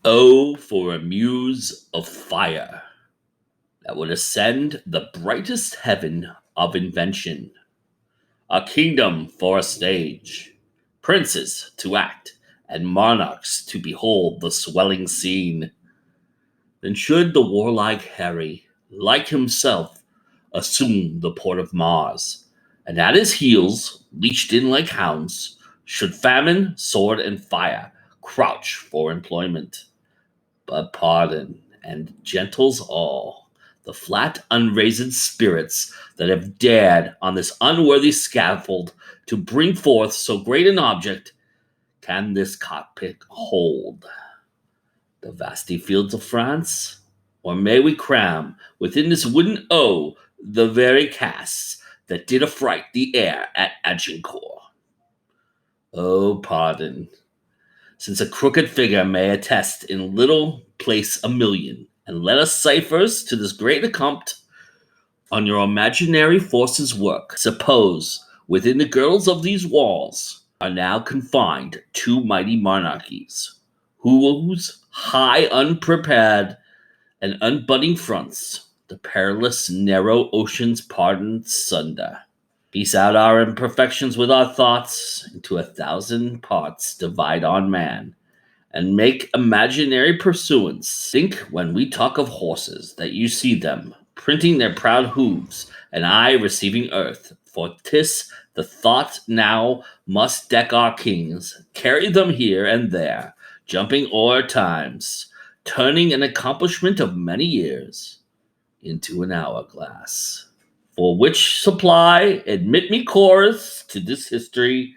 Oh, for a muse of fire that would ascend the brightest heaven of invention, a kingdom for a stage, princes to act, and monarchs to behold the swelling scene. Then should the warlike Harry, like himself, assume the port of Mars, and at his heels, leashed in like hounds, should famine, sword, and fire crouch for employment. But pardon and gentles all the flat, unraised spirits that have dared on this unworthy scaffold to bring forth so great an object. Can this cockpit hold the vasty fields of France? Or may we cram within this wooden O the very casks that did affright the air at Agincourt? Oh, pardon, since a crooked figure may attest in little place a million, and let us ciphers to this great accompt on your imaginary forces work. Suppose within the girdles of these walls are now confined two mighty monarchies, whose high unprepared and unbudding fronts the perilous narrow oceans pardon sunder. Piece out our imperfections with our thoughts, into 1,000 parts divide on man, and make imaginary pursuance. Think when we talk of horses that you see them, printing their proud hooves, and I receiving earth, for 'tis the thought now must deck our kings, carry them here and there, jumping o'er times, turning an accomplishment of many years into an hourglass. For which supply admit me chorus to this history,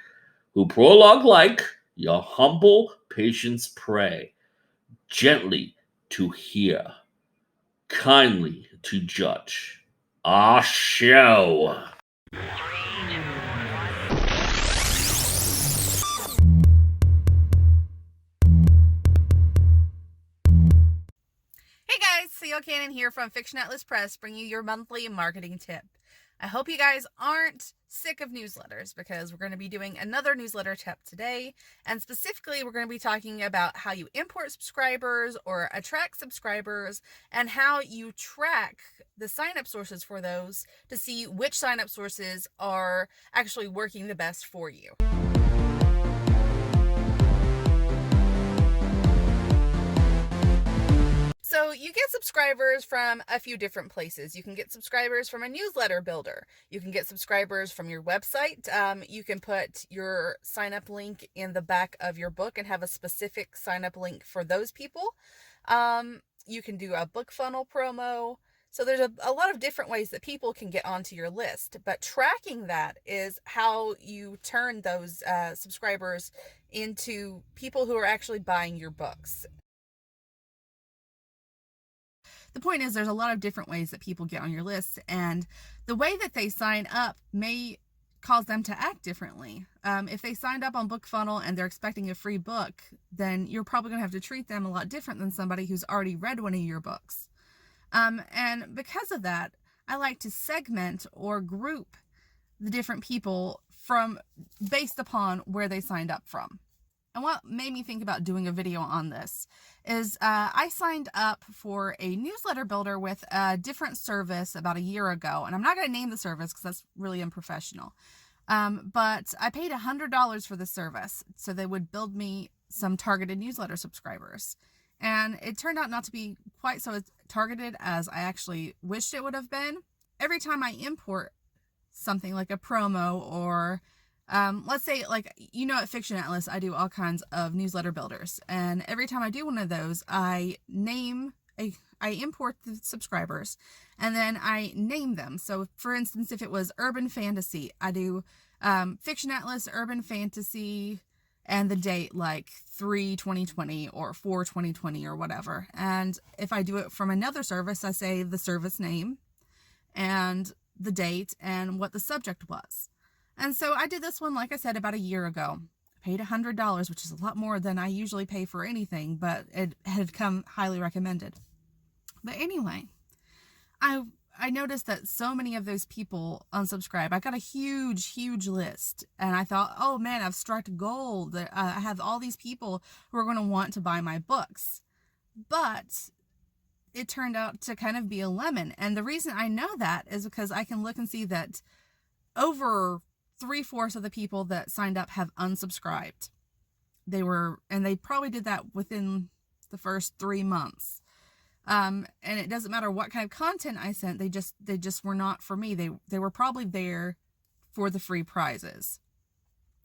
who prologue like your humble patience pray, gently to hear, kindly to judge our show. Hey guys, C.O. Cannon here from Fiction Atlas Press, bringing you your monthly marketing tip. I hope you guys aren't sick of newsletters, because we're going to be doing another newsletter tip today, and specifically we're going to be talking about how you import subscribers or attract subscribers, and how you track the sign-up sources for those to see which sign-up sources are actually working the best for you. So you get subscribers from a few different places. You can get subscribers from a newsletter builder. You can get subscribers from your website. You can put your sign-up link in the back of your book and have a specific sign-up link for those people. You can do a book funnel promo. So there's a lot of different ways that people can get onto your list. But tracking that is how you turn those subscribers into people who are actually buying your books. The point is, there's a lot of different ways that people get on your list, and the way that they sign up may cause them to act differently. If they signed up on BookFunnel and they're expecting a free book, then you're probably going to have to treat them a lot different than somebody who's already read one of your books. And because of that, I like to segment or group the different people based upon where they signed up from. And what made me think about doing a video on this is I signed up for a newsletter builder with a different service about a year ago. And I'm not going to name the service because that's really unprofessional. But I paid $100 for the service so they would build me some targeted newsletter subscribers. And it turned out not to be quite so targeted as I actually wished it would have been. Every time I import something like a promo or let's say, like, at Fiction Atlas, I do all kinds of newsletter builders. And every time I do one of those, I import the subscribers and then I name them. So for instance, if it was urban fantasy, I do Fiction Atlas, urban fantasy, and the date like 3/2020 or 4/2020 or whatever. And if I do it from another service, I say the service name and the date and what the subject was. And so I did this one, like I said, about a year ago. I paid $100, which is a lot more than I usually pay for anything, but it had come highly recommended. But anyway, I noticed that so many of those people unsubscribe. I got a huge list, and I thought, oh man, I've struck gold. I have all these people who are going to want to buy my books. but it turned out to kind of be a lemon. And the reason I know that is because I can look and see that over 3/4 of the people that signed up have unsubscribed. And they probably did that within the first 3 months. And it doesn't matter what kind of content I sent. They just were not for me. They were probably there for the free prizes.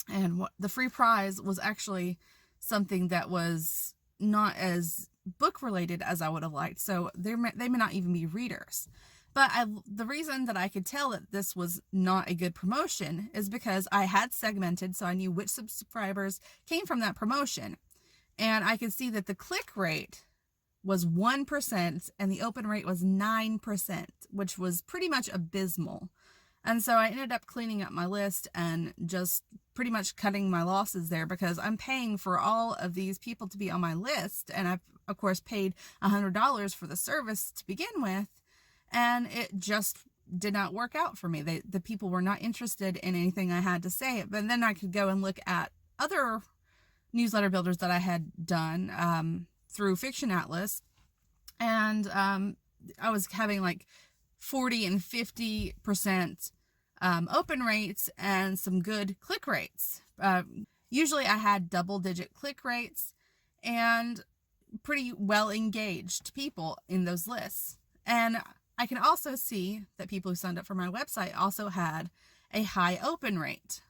And what the free prize was actually something that was not as book related as I would have liked. So they may not even be readers. But the reason that I could tell that this was not a good promotion is because I had segmented, so I knew which subscribers came from that promotion. And I could see that the click rate was 1% and the open rate was 9%, which was pretty much abysmal. And so I ended up cleaning up my list and just pretty much cutting my losses there, because I'm paying for all of these people to be on my list. And I've, of course, paid $100 for the service to begin with. And it just did not work out for me. The people were not interested in anything I had to say. But then I could go and look at other newsletter builders that I had done through Fiction Atlas. And I was having like 40 and 50% open rates and some good click rates. Usually I had double-digit click rates and pretty well engaged people in those lists. And I can also see that people who signed up for my website also had a high open rate.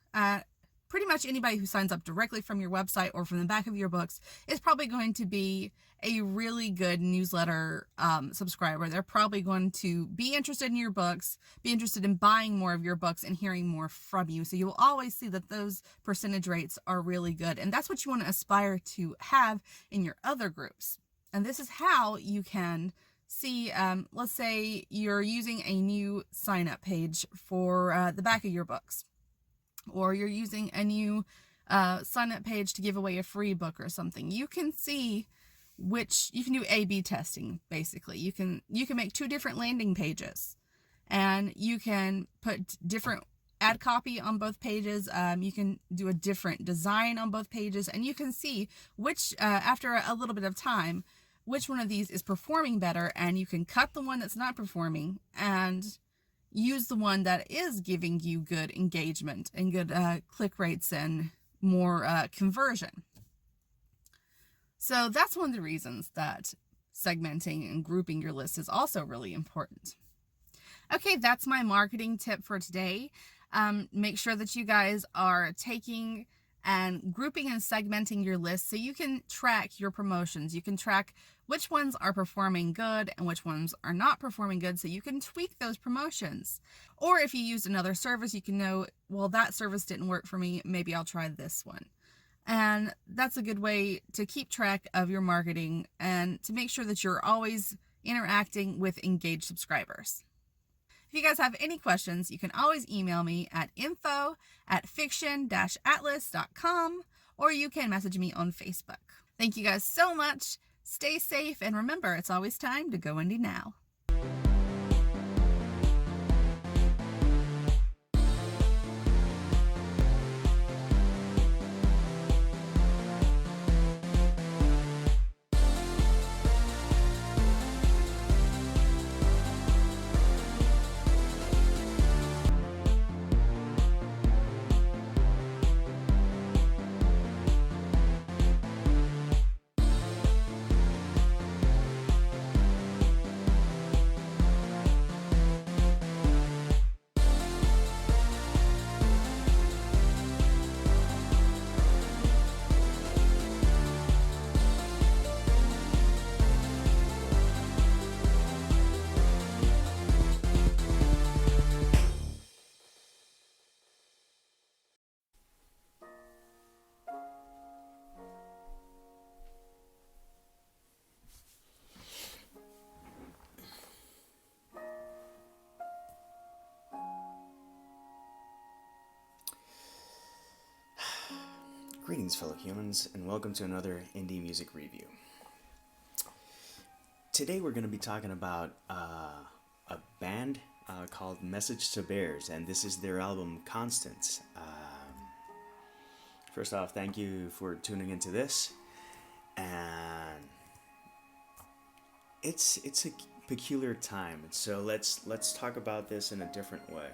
Pretty much anybody who signs up directly from your website or from the back of your books is probably going to be a really good newsletter subscriber. They're probably going to be interested in your books, be interested in buying more of your books and hearing more from you. So you will always see that those percentage rates are really good. And that's what you want to aspire to have in your other groups. And this is how you can see, let's say you're using a new sign-up page for the back of your books, or you're using a new sign-up page to give away a free book or something. You can see you can do A/B testing, basically. You can make 2 different landing pages, and you can put different ad copy on both pages. You can do a different design on both pages, and you can see which, after a little bit of time, which one of these is performing better, and you can cut the one that's not performing and use the one that is giving you good engagement and good click rates and more conversion. So that's one of the reasons that segmenting and grouping your list is also really important. Okay, that's my marketing tip for today. Make sure that you guys are taking and grouping and segmenting your list so you can track your promotions. You can track which ones are performing good and which ones are not performing good, so you can tweak those promotions. Or if you used another service, you can know, well, that service didn't work for me, maybe I'll try this one. And that's a good way to keep track of your marketing and to make sure that you're always interacting with engaged subscribers. If you guys have any questions, you can always email me at info@fiction-atlas.com, or you can message me on Facebook. Thank you guys so much. Stay safe, and remember, it's always time to go indie now. Greetings, fellow humans, and welcome to another indie music review. Today we're going to be talking about a band called Message to Bears, and this is their album Constant. First off, thank you for tuning into this, and it's a peculiar time. So let's talk about this in a different way.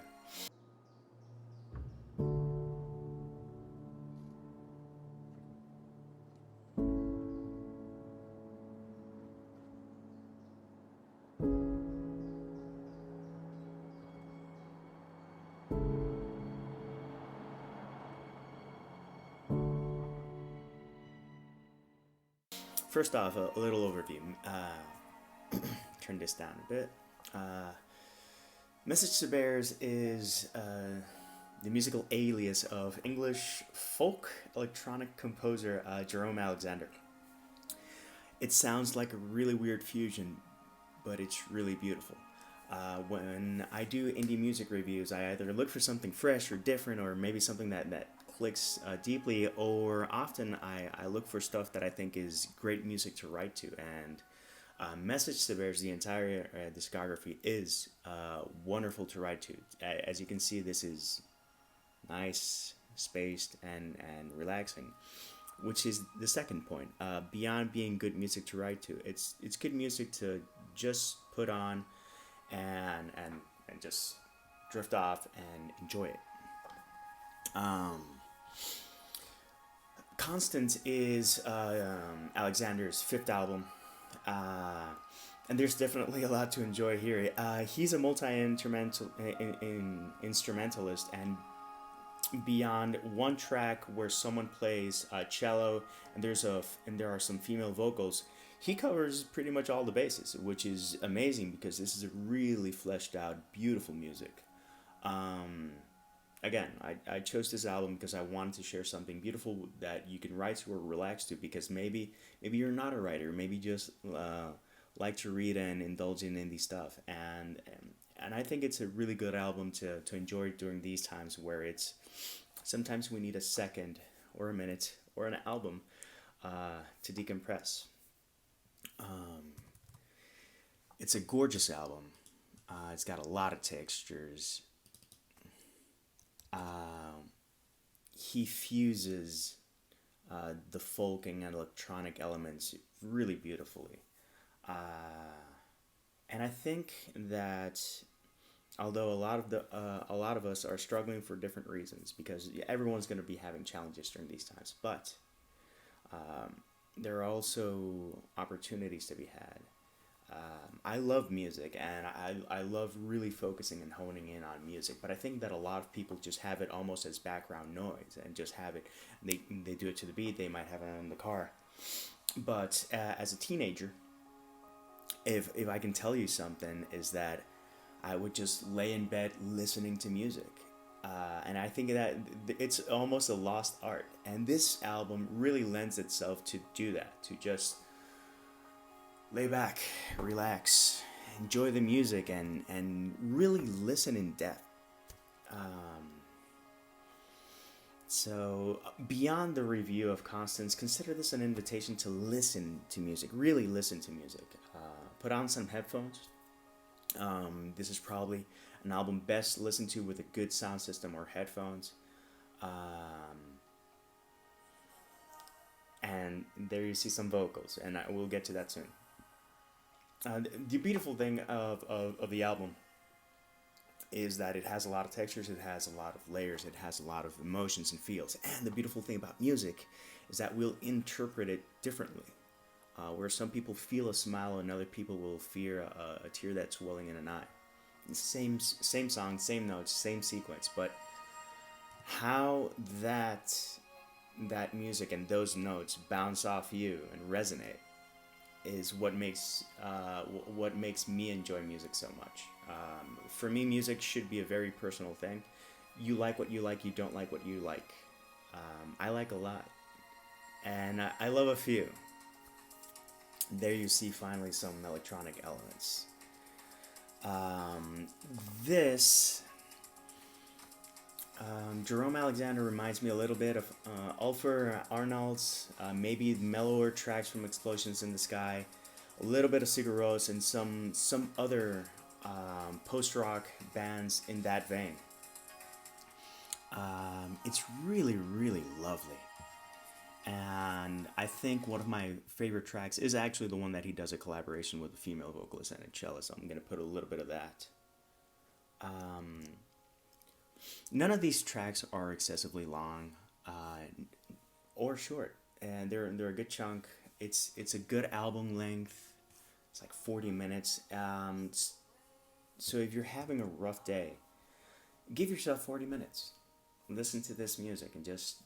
First off, a little overview. Turn this down a bit. Message to Bears is the musical alias of English folk electronic composer Jerome Alexander. It sounds like a really weird fusion, but it's really beautiful. When I do indie music reviews, I either look for something fresh or different, or maybe something that clicks deeply, or often I look for stuff that I think is great music to write to. And Message to Bears, the entire discography, is wonderful to write to. As you can see, this is nice, spaced, and relaxing, which is the second point. Beyond being good music to write to, it's good music to just put on and just drift off and enjoy it. Constant is Alexander's fifth album, and there's definitely a lot to enjoy here. He's a multi-instrumentalist, and beyond one track where someone plays cello and there are some female vocals, he covers pretty much all the bases, which is amazing because this is a really fleshed out, beautiful music. Again, I chose this album because I wanted to share something beautiful that you can write to or relax to, because maybe you're not a writer, maybe just like to read and indulge in indie stuff, and I think it's a really good album to enjoy during these times where it's sometimes we need a second or a minute or an album to decompress. It's a gorgeous album. It's got a lot of textures. He fuses the folking and electronic elements really beautifully. And I think that although a lot of us are struggling for different reasons, because everyone's going to be having challenges during these times, but there are also opportunities to be had. I love music, and I love really focusing and honing in on music, but I think that a lot of people just have it almost as background noise and just have it, they do it to the beat, they might have it in the car. But as a teenager, if I can tell you something, is that I would just lay in bed listening to music. And I think that it's almost a lost art. And this album really lends itself to do that, to just lay back, relax, enjoy the music, and really listen in depth. So beyond the review of Constance, consider this an invitation to listen to music, really listen to music. Put on some headphones. This is probably an album best listened to with a good sound system or headphones. And there you see some vocals, and we'll get to that soon. The beautiful thing of the album is that it has a lot of textures, it has a lot of layers, it has a lot of emotions and feels. And the beautiful thing about music is that we'll interpret it differently. Where some people feel a smile and other people will fear a tear that's welling in an eye. Same song, same notes, same sequence, but how that music and those notes bounce off you and resonate is what makes me enjoy music so much. For me, music should be a very personal thing. You like what you like, you don't like what you like. I like a lot, and I love a few. There you see finally some electronic elements. Jerome Alexander reminds me a little bit of Ulfer Arnold's, maybe mellower tracks from Explosions in the Sky, a little bit of Sigur Rós, and some other post-rock bands in that vein. It's really, really lovely. And I think one of my favorite tracks is actually the one that he does a collaboration with a female vocalist and a cellist. So I'm going to put a little bit of that. None of these tracks are excessively long or short, and they're a good chunk. It's a good album length. It's like 40 minutes. So if you're having a rough day, give yourself 40 minutes. Listen to this music and just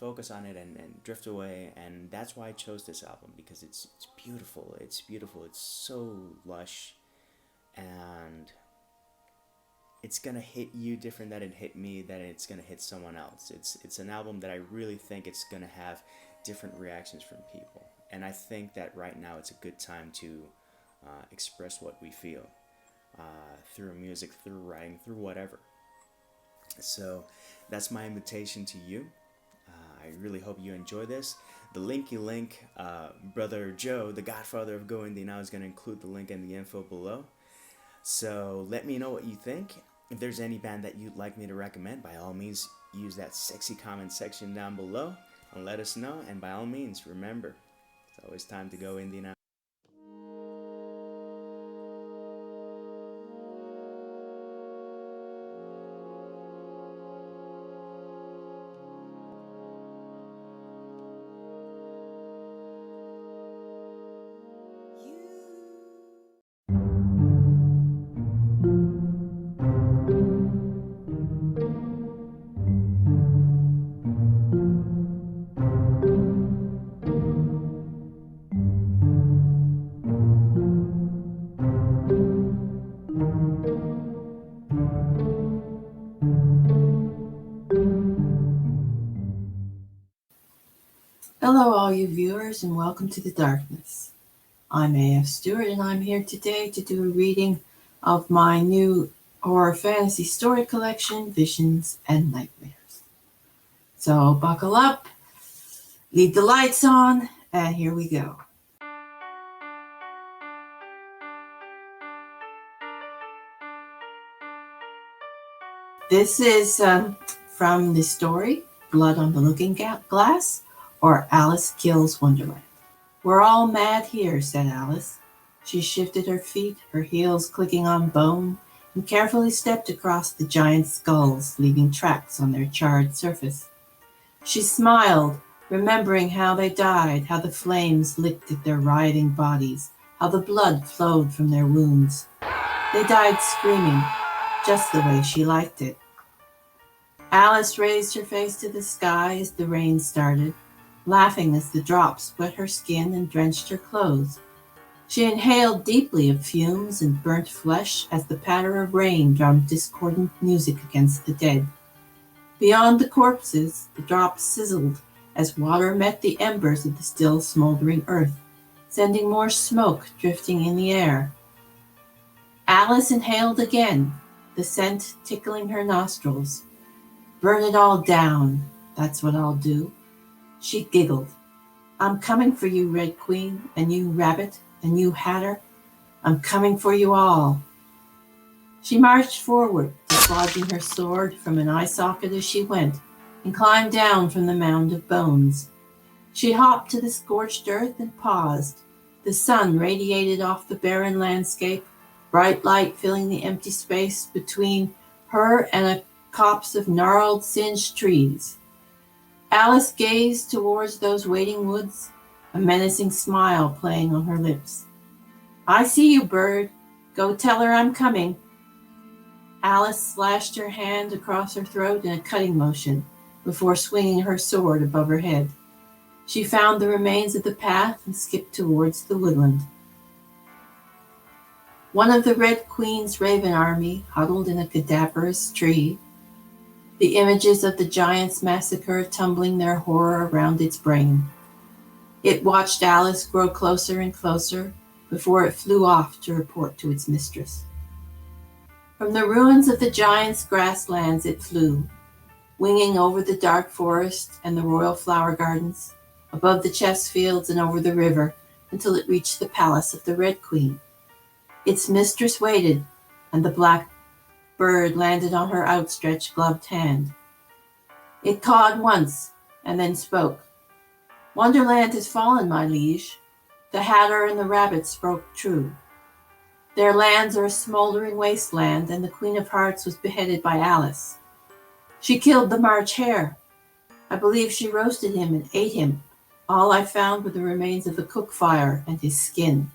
focus on it and drift away. And that's why I chose this album, because it's beautiful. It's beautiful. It's so lush, and it's gonna hit you different than it hit me, than it's gonna hit someone else. It's an album that I really think it's gonna have different reactions from people, and I think that right now it's a good time to express what we feel through music, through writing, through whatever. So that's my invitation to you. I really hope you enjoy this. The linky link, Brother Joe, the godfather of GoIndieNow, is going to include the link in the info below. So let me know what you think. If there's any band that you'd like me to recommend, by all means, use that sexy comment section down below and let us know. And by all means, remember, it's always time to go indie now. Hello, all you viewers, and welcome to the darkness. I'm AF Stewart, and I'm here today to do a reading of my new horror fantasy story collection, Visions and Nightmares. So buckle up, leave the lights on, and here we go. This is from the story, Blood on the Looking Glass, or Alice Kills Wonderland. We're all mad here, said Alice. She shifted her feet, her heels clicking on bone, and carefully stepped across the giant skulls, leaving tracks on their charred surface. She smiled, remembering how they died, how the flames licked at their writhing bodies, how the blood flowed from their wounds. They died screaming, just the way she liked it. Alice raised her face to the sky as the rain started, laughing as the drops wet her skin and drenched her clothes. She inhaled deeply of fumes and burnt flesh as the patter of rain drummed discordant music against the dead. Beyond the corpses, the drops sizzled as water met the embers of the still smoldering earth, sending more smoke drifting in the air. Alice inhaled again, the scent tickling her nostrils. Burn it all down, that's what I'll do. She giggled. I'm coming for you, Red Queen, and you, Rabbit, and you, Hatter. I'm coming for you all. She marched forward, dislodging her sword from an eye socket as she went, and climbed down from the mound of bones. She hopped to the scorched earth and paused. The sun radiated off the barren landscape, bright light filling the empty space between her and a copse of gnarled, singed trees. Alice gazed towards those waiting woods, a menacing smile playing on her lips. I see you, bird. Go tell her I'm coming. Alice slashed her hand across her throat in a cutting motion before swinging her sword above her head. She found the remains of the path and skipped towards the woodland. One of the Red Queen's raven army huddled in a cadaverous tree, the images of the giants' massacre tumbling their horror around its brain. It watched Alice grow closer and closer before it flew off to report to its mistress. From the ruins of the giants' grasslands it flew, winging over the dark forest and the royal flower gardens, above the chess fields and over the river, until it reached the palace of the Red Queen. Its mistress waited, and the black bird landed on her outstretched gloved hand. It cawed once and then spoke. Wonderland has fallen, my liege. The Hatter and the Rabbit spoke true. Their lands are a smoldering wasteland, and the Queen of Hearts was beheaded by Alice. She killed the March Hare. I believe she roasted him and ate him. All I found were the remains of the cook fire and his skin.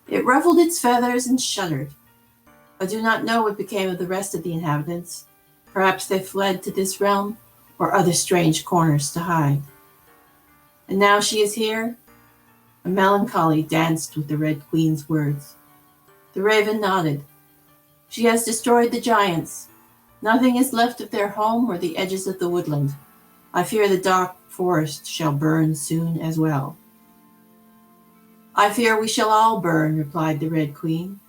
It ruffled its feathers and shuddered. I do not know what became of the rest of the inhabitants. Perhaps they fled to this realm or other strange corners to hide. And now she is here. A melancholy danced with the Red Queen's words. The raven nodded. She has destroyed the giants. Nothing is left of their home or the edges of the woodland. I fear the dark forest shall burn soon as well. I fear we shall all burn, replied the Red Queen.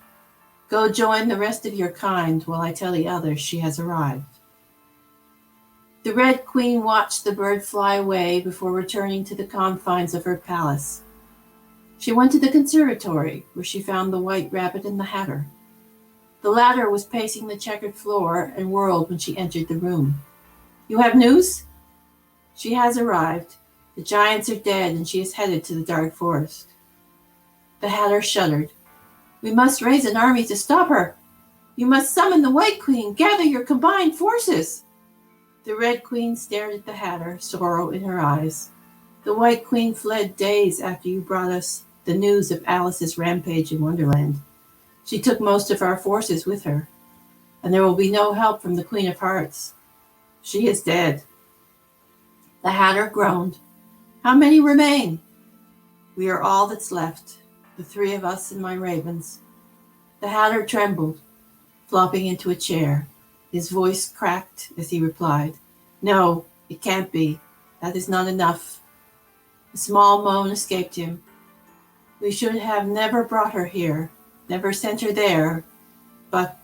Go join the rest of your kind while I tell the others she has arrived. The Red Queen watched the bird fly away before returning to the confines of her palace. She went to the conservatory, where she found the White Rabbit and the Hatter. The latter was pacing the checkered floor and whirled when she entered the room. You have news? She has arrived. The giants are dead, and she is headed to the dark forest. The Hatter shuddered. We must raise an army to stop her. You must summon the White Queen. Gather your combined forces. The Red Queen stared at the Hatter, sorrow in her eyes. The White Queen fled days after you brought us the news of Alice's rampage in Wonderland. She took most of our forces with her, and there will be no help from the Queen of Hearts. She is dead. The Hatter groaned. How many remain? We are all that's left, the three of us and my ravens. The Hatter trembled, flopping into a chair. His voice cracked as he replied, No, it can't be. That is not enough. A small moan escaped him. We should have never brought her here, never sent her there, but,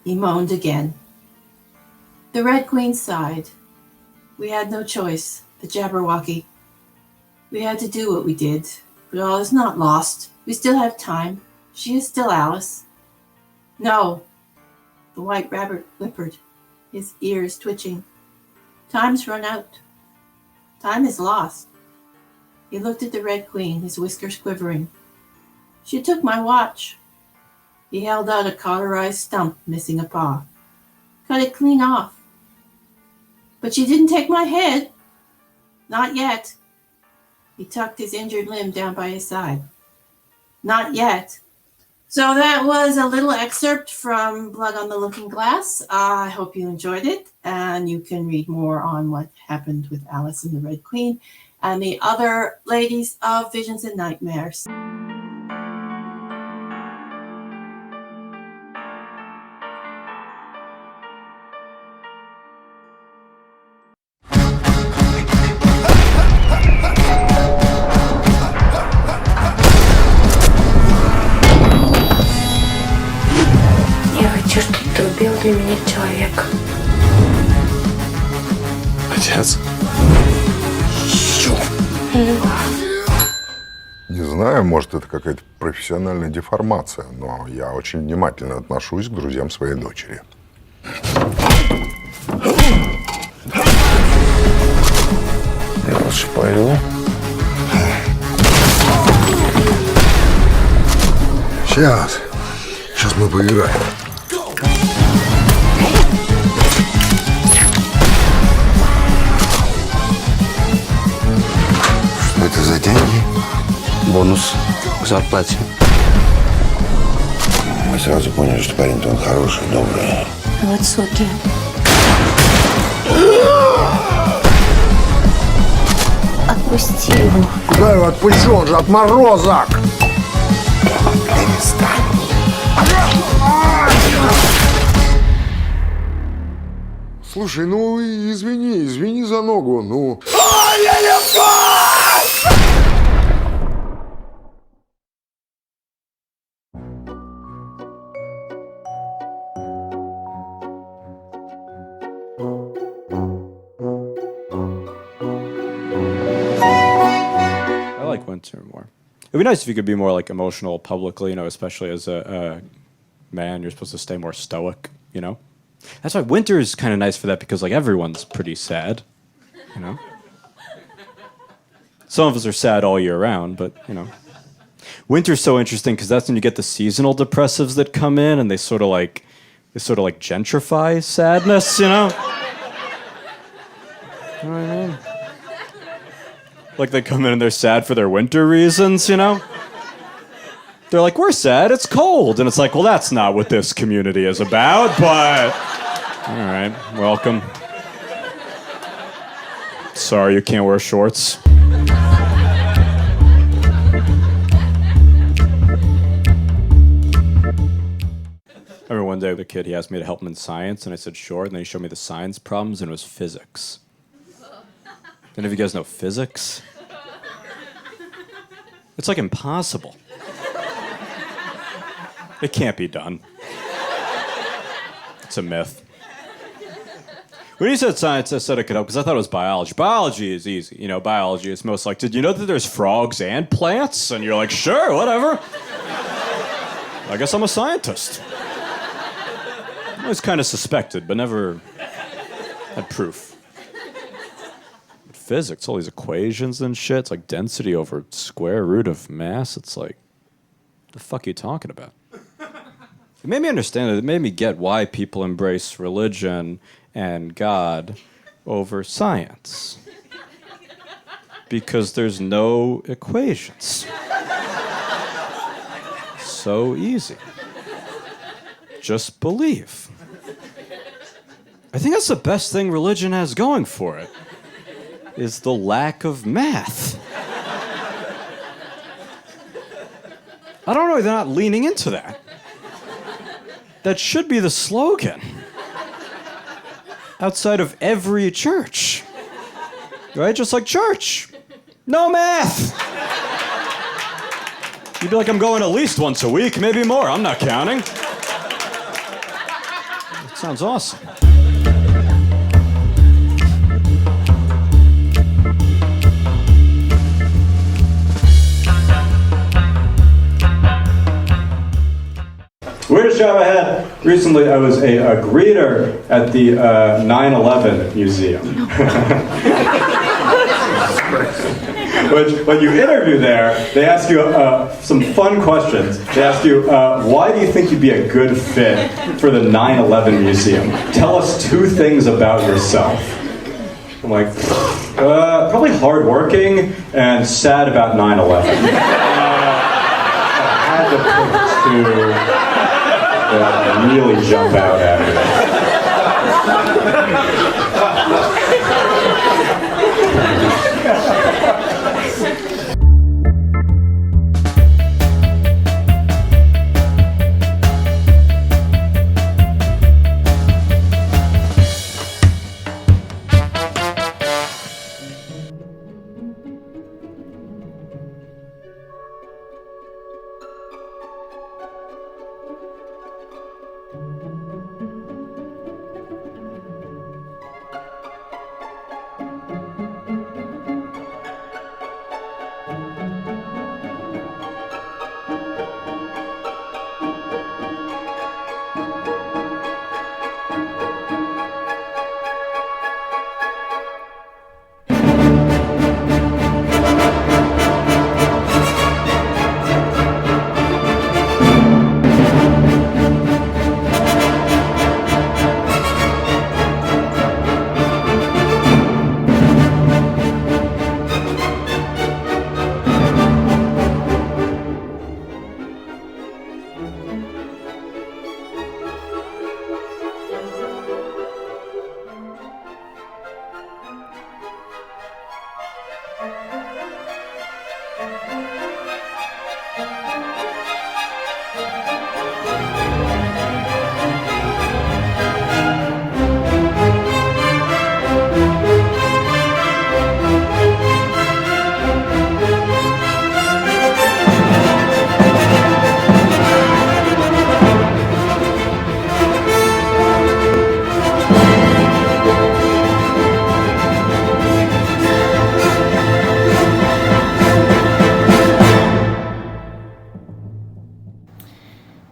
he moaned again. The Red Queen sighed. We had no choice, the Jabberwocky. We had to do what we did, but all is not lost. We still have time. She is still Alice. No, the White Rabbit whimpered, his ears twitching. Time's run out. Time is lost. He looked at the Red Queen, his whiskers quivering. She took my watch. He held out a cauterized stump missing a paw. Cut it clean off. But she didn't take my head. Not yet. He tucked his injured limb down by his side. Not yet. So that was a little excerpt from Blood on the Looking Glass. I hope you enjoyed it, and you can read more on what happened with Alice and the Red Queen and the other ladies of Visions and Nightmares. Я хочу, чтобы ты убил для меня человека. Отец? Не знаю, может, это какая-то профессиональная деформация, но я очень внимательно отношусь к друзьям своей дочери. Я лучше пойду. Сейчас мы поиграем. Что это за деньги? Бонус к зарплате. Мы сразу поняли, что парень-то он хороший, добрый. Высокий. Отпусти его. Куда его отпущу? Он же отморозок! Перестань. Слушай, ну извини за ногу, ну... I like winter more. It'd be nice if you could be more like emotional publicly, you know, especially as a man, you're supposed to stay more stoic, you know? That's why winter is kind of nice for that because like everyone's pretty sad, you know? Some of us are sad all year round, but, you know. Winter's so interesting because that's when you get the seasonal depressives that come in and they sort of like gentrify sadness, you know? You know what I mean? Like they come in and they're sad for their winter reasons, you know? They're like, we're sad, it's cold. And it's like, well, that's not what this community is about, but... All right, welcome. Sorry you can't wear shorts. I remember one day the kid, he asked me to help him in science, and I said, sure. And then he showed me the science problems, and it was physics. Any of you guys know physics? It's like impossible. It can't be done. It's a myth. When he said science, I said it could help, because I thought it was biology. Biology is easy. You know, biology is most like, did you know that there's frogs and plants? And you're like, sure, whatever. I guess I'm a scientist. I always kind of suspected, but never had proof. But physics, all these equations and shit, it's like density over square root of mass. It's like, what the fuck are you talking about? It made me understand it. It made me get why people embrace religion and God over science. Because there's no equations. So easy. Just believe. I think that's the best thing religion has going for it, is the lack of math. I don't know, they're not leaning into that. That should be the slogan. Outside of every church. Right? Just like church. No math! You'd be like, I'm going at least once a week, maybe more. I'm not counting. That sounds awesome. Weirdest job I had recently, I was a greeter at the 9/11 museum. Which, when you interview there, they ask you some fun questions. They ask you, why do you think you'd be a good fit for the 9/11 museum? Tell us 2 things about yourself. I'm like, probably hardworking and sad about 9/11. I had to pick 2 that really jump out at me.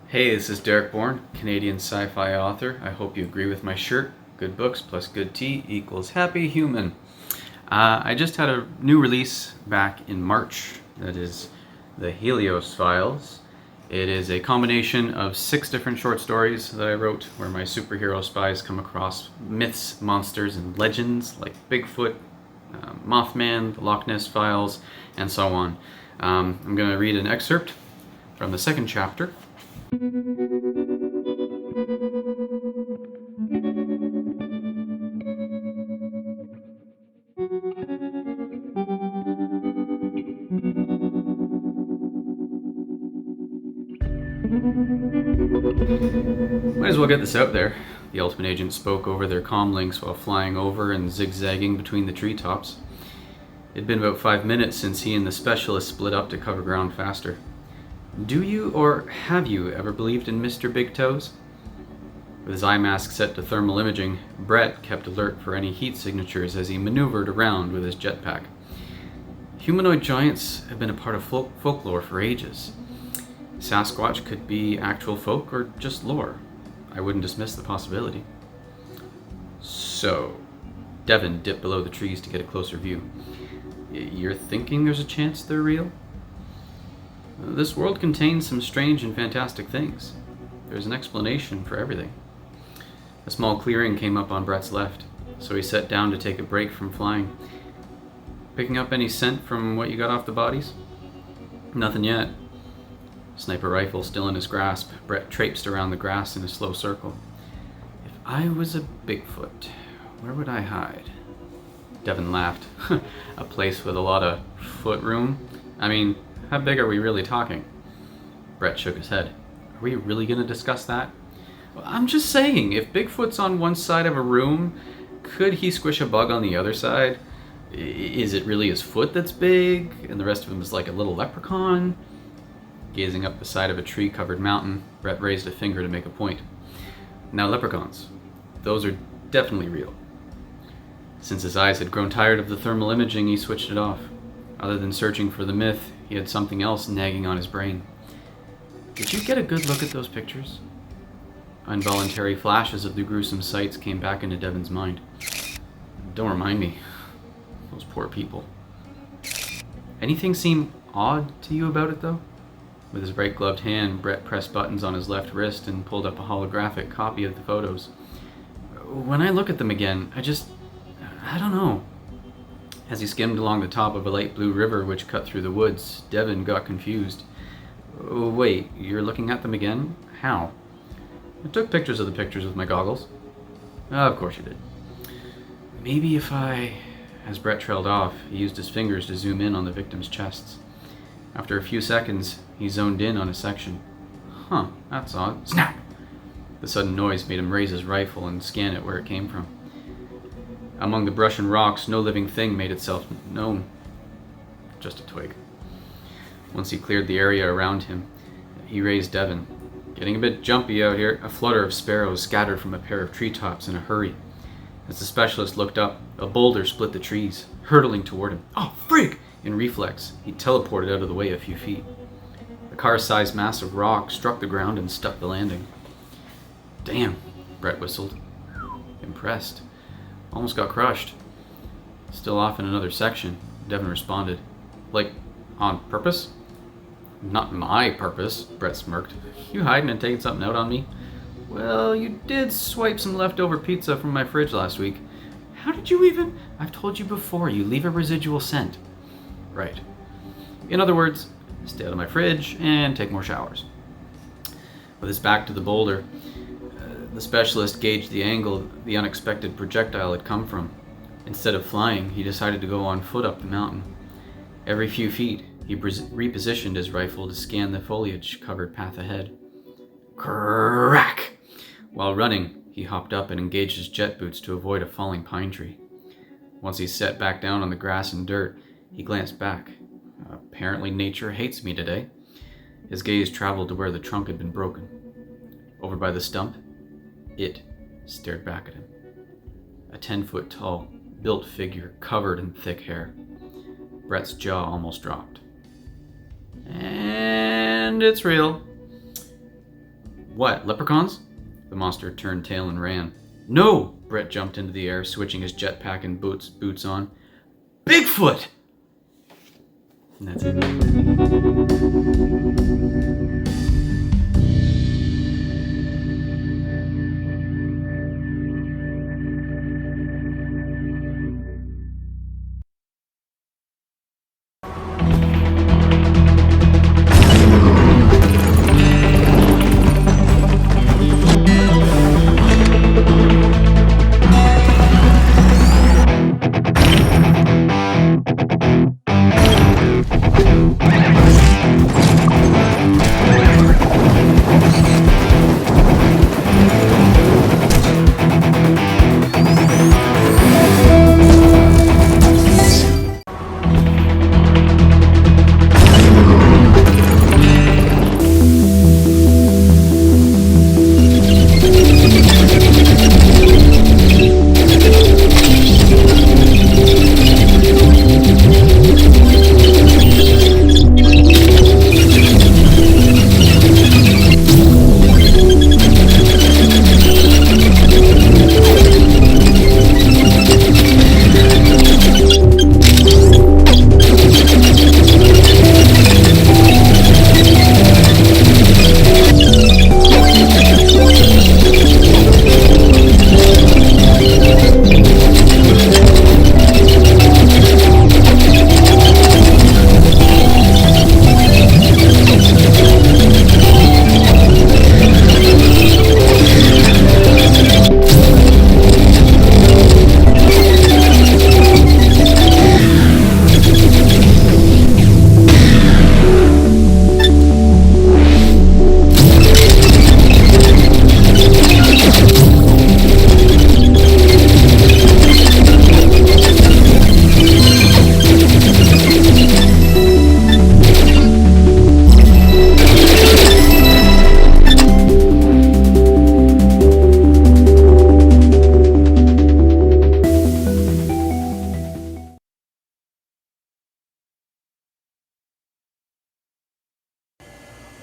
Hey, this is Derek Borne, Canadian sci-fi author. I hope you agree with my shirt. Good books plus good tea equals happy human. I just had a new release back in March. That is the Helio Files. It is a combination of 6 different short stories that I wrote where my superhero spies come across myths, monsters, and legends like Bigfoot, Mothman, the Loch Ness Files, and so on. I'm going to read an excerpt from the second chapter. Might as well get this out there. The Ultimate Agent spoke over their comm links while flying over and zigzagging between the treetops. It'd been about 5 minutes since he and the Specialist split up to cover ground faster. Do you or have you ever believed in Mr. Big Toes? With his eye mask set to thermal imaging, Brett kept alert for any heat signatures as he maneuvered around with his jetpack. Humanoid giants have been a part of folklore for ages. Sasquatch could be actual folk or just lore. I wouldn't dismiss the possibility. So, Devin dipped below the trees to get a closer view. You're thinking there's a chance they're real? This world contains some strange and fantastic things. There's an explanation for everything. A small clearing came up on Brett's left, so he sat down to take a break from flying. Picking up any scent from what you got off the bodies? Nothing yet. Sniper rifle still in his grasp, Brett traipsed around the grass in a slow circle. If I was a Bigfoot, where would I hide? Devin laughed. A place with a lot of foot room? I mean, how big are we really talking? Brett shook his head. Are we really going to discuss that? Well, I'm just saying, if Bigfoot's on one side of a room, could he squish a bug on the other side? Is it really his foot that's big, and the rest of him is like a little leprechaun? Gazing up the side of a tree-covered mountain, Brett raised a finger to make a point. Now leprechauns. Those are definitely real. Since his eyes had grown tired of the thermal imaging, he switched it off. Other than searching for the myth, he had something else nagging on his brain. Did you get a good look at those pictures? Involuntary flashes of the gruesome sights came back into Devin's mind. Don't remind me. Those poor people. Anything seem odd to you about it, though? With his right-gloved hand, Brett pressed buttons on his left wrist and pulled up a holographic copy of the photos. When I look at them again, I don't know. As he skimmed along the top of a light blue river which cut through the woods, Devin got confused. Oh, wait, you're looking at them again? How? I took pictures of the pictures with my goggles. Of course you did. Maybe if I... As Brett trailed off, he used his fingers to zoom in on the victims' chests. After a few seconds, he zoned in on a section. Huh, that's odd. Snap! The sudden noise made him raise his rifle and scan it where it came from. Among the brush and rocks, no living thing made itself known. Just a twig. Once he cleared the area around him, he raised Devin. Getting a bit jumpy out here, a flutter of sparrows scattered from a pair of treetops in a hurry. As the Specialist looked up, a boulder split the trees, hurtling toward him. Oh, frig! In reflex, he teleported out of the way a few feet. A car-sized mass of rock struck the ground and stuck the landing. Damn, Brett whistled. Impressed. Almost got crushed. Still off in another section, Devin responded. Like, on purpose? Not my purpose, Brett smirked. You hiding and taking something out on me? Well, you did swipe some leftover pizza from my fridge last week. How did you even... I've told you before, you leave a residual scent. Right. In other words, stay out of my fridge and take more showers. With his back to the boulder, the Specialist gauged the angle the unexpected projectile had come from. Instead of flying, he decided to go on foot up the mountain. Every few feet, he repositioned his rifle to scan the foliage-covered path ahead. Crack! While running, he hopped up and engaged his jet boots to avoid a falling pine tree. Once he sat back down on the grass and dirt, he glanced back. Apparently nature hates me today. His gaze traveled to where the trunk had been broken. Over by the stump, it stared back at him. A 10-foot-tall, built figure covered in thick hair. Brett's jaw almost dropped. And it's real. What, leprechauns? The monster turned tail and ran. No! Brett jumped into the air, switching his jetpack and boots on. Bigfoot! And that's it.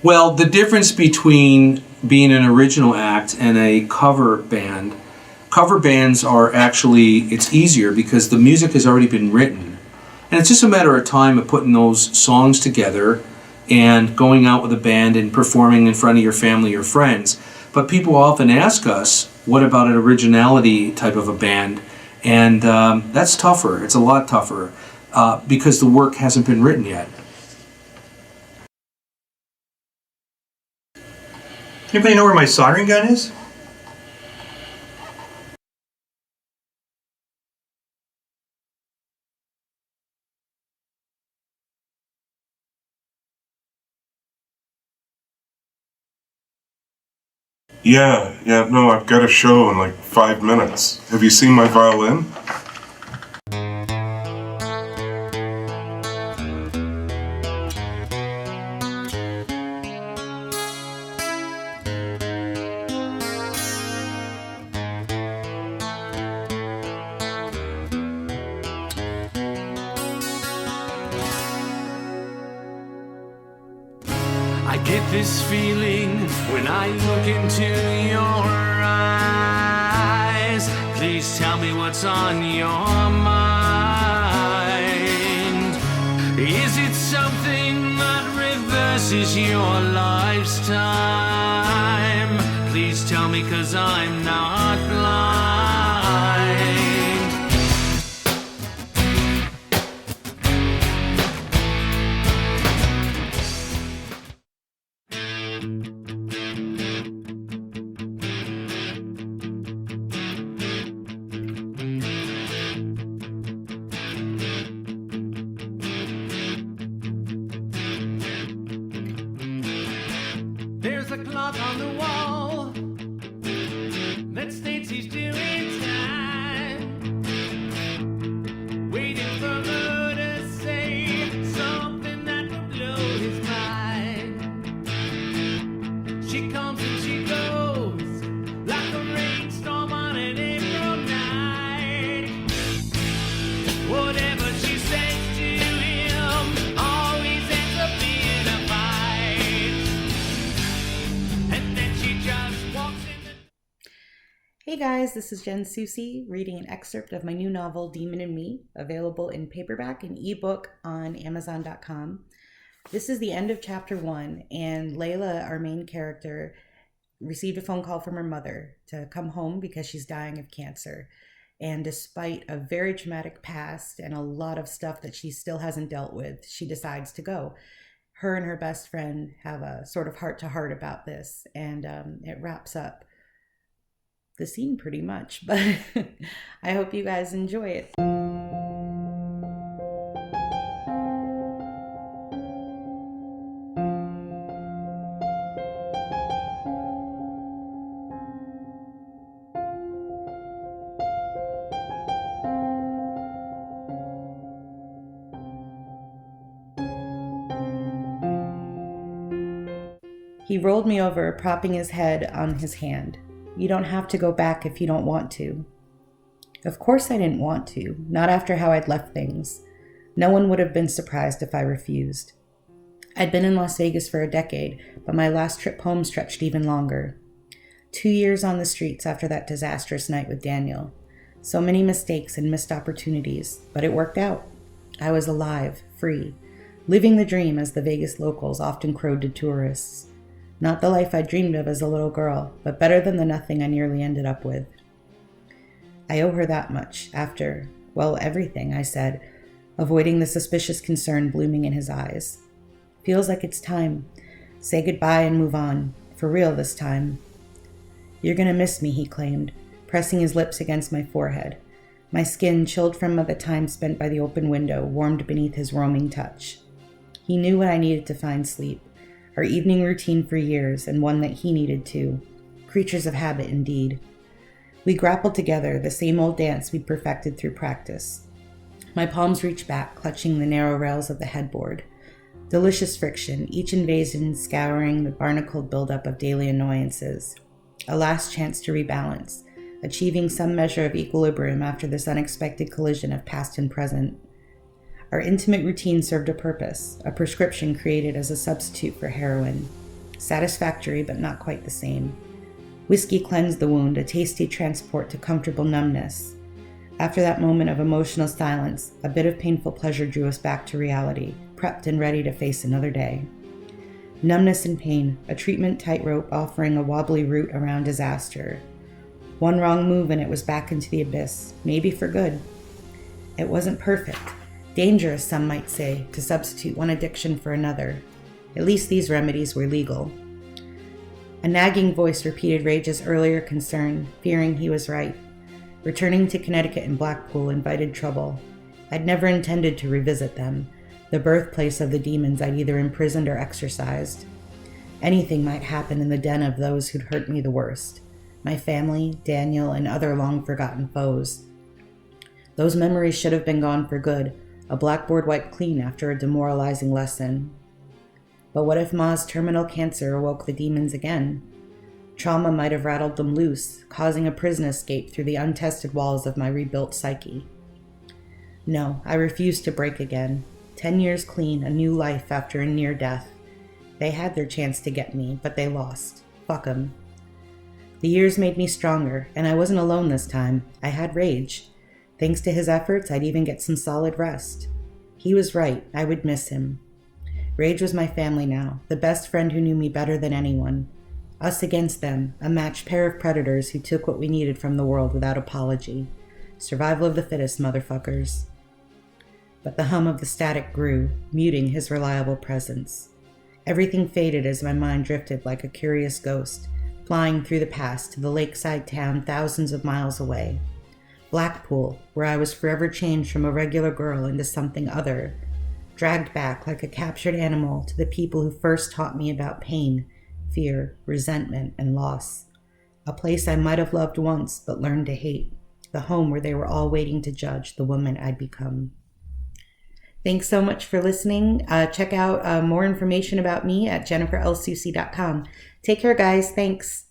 Well, the difference between being an original act and a cover band, cover bands are actually, it's easier because the music has already been written. And it's just a matter of time of putting those songs together and going out with a band and performing in front of your family or friends. But people often ask us, what about an originality type of a band? And that's tougher. It's a lot tougher because the work hasn't been written yet. Anybody know where my soldering gun is? Yeah, no, I've got a show in like 5 minutes. Have you seen my violin? I get this feeling when I look into your eyes. Please tell me what's on your mind. Is it something that reverses your lifetime? Please tell me, 'cause I'm not blind. There's a clock on the wall that states he's doing time, waiting for her to say something that will blow his mind. She comes and she goes like a rainstorm on an April night. Whatever she says to him always ends up being a fight. And then she just walks Hey guys, this is Jen Soucy reading an excerpt of my new novel, Demon in Me, available in paperback and ebook on Amazon.com. This is the end of chapter 1, and Layla, our main character, received a phone call from her mother to come home because she's dying of cancer. And despite a very traumatic past and a lot of stuff that she still hasn't dealt with, she decides to go. Her and her best friend have a sort of heart-to-heart about this, and it wraps up the scene pretty much, but I hope you guys enjoy it. He rolled me over, propping his head on his hand. You don't have to go back if you don't want to. Of course I didn't want to, not after how I'd left things. No one would have been surprised if I refused. I'd been in Las Vegas for a decade, but my last trip home stretched even longer. 2 years on the streets after that disastrous night with Daniel. So many mistakes and missed opportunities, but it worked out. I was alive, free, living the dream as the Vegas locals often crowed to tourists. Not the life I dreamed of as a little girl, but better than the nothing I nearly ended up with. I owe her that much after, well, everything, I said, avoiding the suspicious concern blooming in his eyes. Feels like it's time. Say goodbye and move on. For real this time. You're gonna miss me, he claimed, pressing his lips against my forehead. My skin, chilled from the time spent by the open window, warmed beneath his roaming touch. He knew what I needed to find sleep. Our evening routine for years, and one that he needed too. Creatures of habit, indeed. We grappled together, the same old dance we'd perfected through practice. My palms reached back, clutching the narrow rails of the headboard. Delicious friction, each invasion scouring the barnacled buildup of daily annoyances. A last chance to rebalance, achieving some measure of equilibrium after this unexpected collision of past and present. Our intimate routine served a purpose, a prescription created as a substitute for heroin. Satisfactory, but not quite the same. Whiskey cleansed the wound, a tasty transport to comfortable numbness. After that moment of emotional silence, a bit of painful pleasure drew us back to reality, prepped and ready to face another day. Numbness and pain, a treatment tightrope offering a wobbly route around disaster. One wrong move and it was back into the abyss, maybe for good. It wasn't perfect. Dangerous, some might say, to substitute one addiction for another. At least these remedies were legal. A nagging voice repeated Rage's earlier concern, fearing he was right. Returning to Connecticut and Blackpool invited trouble. I'd never intended to revisit them, the birthplace of the demons I'd either imprisoned or exorcised. Anything might happen in the den of those who'd hurt me the worst. My family, Daniel, and other long-forgotten foes. Those memories should have been gone for good, a blackboard wiped clean after a demoralizing lesson. But what if Ma's terminal cancer awoke the demons again? Trauma might have rattled them loose, causing a prison escape through the untested walls of my rebuilt psyche. No, I refused to break again. 10 years clean, a new life after a near death. They had their chance to get me, but they lost. Fuck 'em. The years made me stronger, and I wasn't alone this time. I had Rage. Thanks to his efforts, I'd even get some solid rest. He was right, I would miss him. Rage was my family now, the best friend who knew me better than anyone. Us against them, a matched pair of predators who took what we needed from the world without apology. Survival of the fittest, motherfuckers. But the hum of the static grew, muting his reliable presence. Everything faded as my mind drifted like a curious ghost, flying through the past to the lakeside town thousands of miles away. Blackpool, where I was forever changed from a regular girl into something other, dragged back like a captured animal to the people who first taught me about pain, fear, resentment, and loss. A place I might have loved once but learned to hate, the home where they were all waiting to judge the woman I'd become. Thanks so much for listening. Check out more information about me at jenniferlsoucy.com. Take care, guys. Thanks.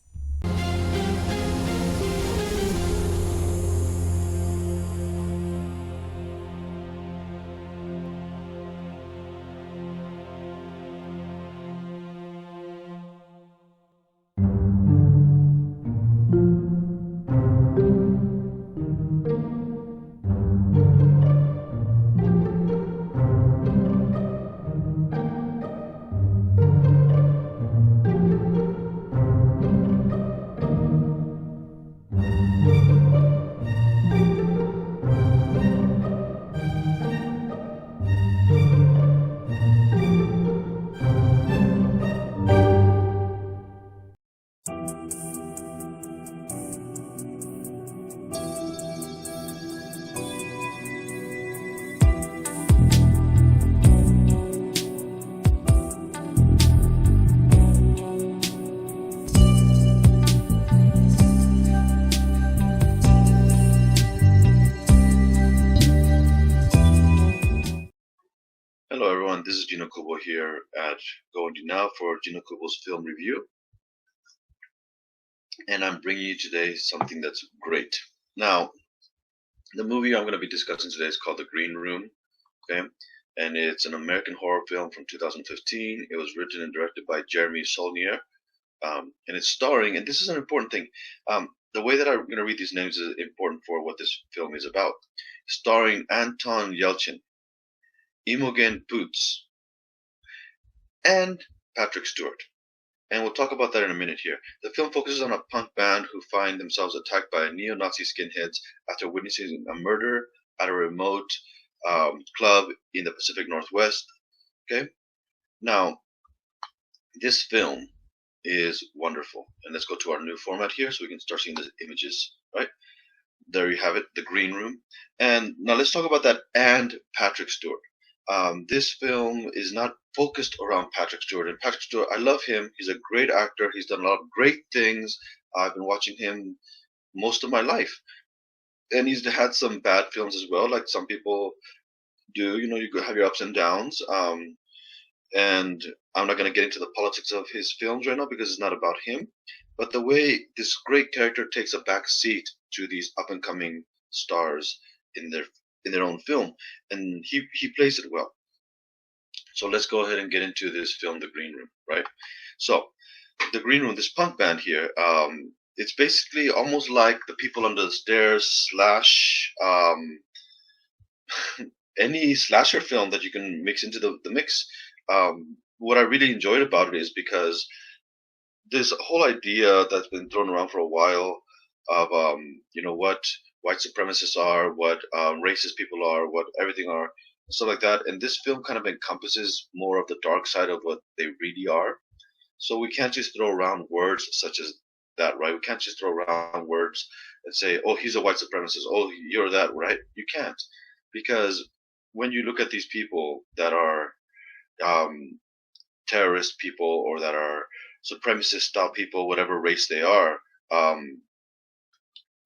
here at GoIndieNow for Gino Okubo's film review. And I'm bringing you today something that's great. Now, the movie I'm going to be discussing today is called The Green Room, okay? And it's an American horror film from 2015. It was written and directed by Jeremy Saulnier. And it's starring, and this is an important thing, the way that I'm going to read these names is important for what this film is about. Starring Anton Yelchin, Imogen Poots, and Patrick Stewart. And we'll talk about that in a minute here. The film focuses on a punk band who find themselves attacked by neo-Nazi skinheads after witnessing a murder at a remote club in the Pacific Northwest. Okay? Now, this film is wonderful. And let's go to our new format here so we can start seeing the images, right? There you have it, The Green Room. And now let's talk about that and Patrick Stewart. This film is not focused around Patrick Stewart. And Patrick Stewart, I love him. He's a great actor. He's done a lot of great things. I've been watching him most of my life. And he's had some bad films as well, like some people do. You know, you have your ups and downs. And I'm not going to get into the politics of his films right now because it's not about him. But the way this great character takes a back seat to these up-and-coming stars in their own film, and he plays it well. So let's go ahead and get into this film, The Green Room, right? So, The Green Room, this punk band here, it's basically almost like The People Under the Stairs / any slasher film that you can mix into the mix. What I really enjoyed about it is because this whole idea that's been thrown around for a while of, you know, what white supremacists are, what racist people are, what everything are, stuff like that. And this film kind of encompasses more of the dark side of what they really are. So we can't just throw around words such as that, right? We can't just throw around words and say, oh, he's a white supremacist, oh, you're that, right? You can't. Because when you look at these people that are terrorist people or that are supremacist style people, whatever race they are,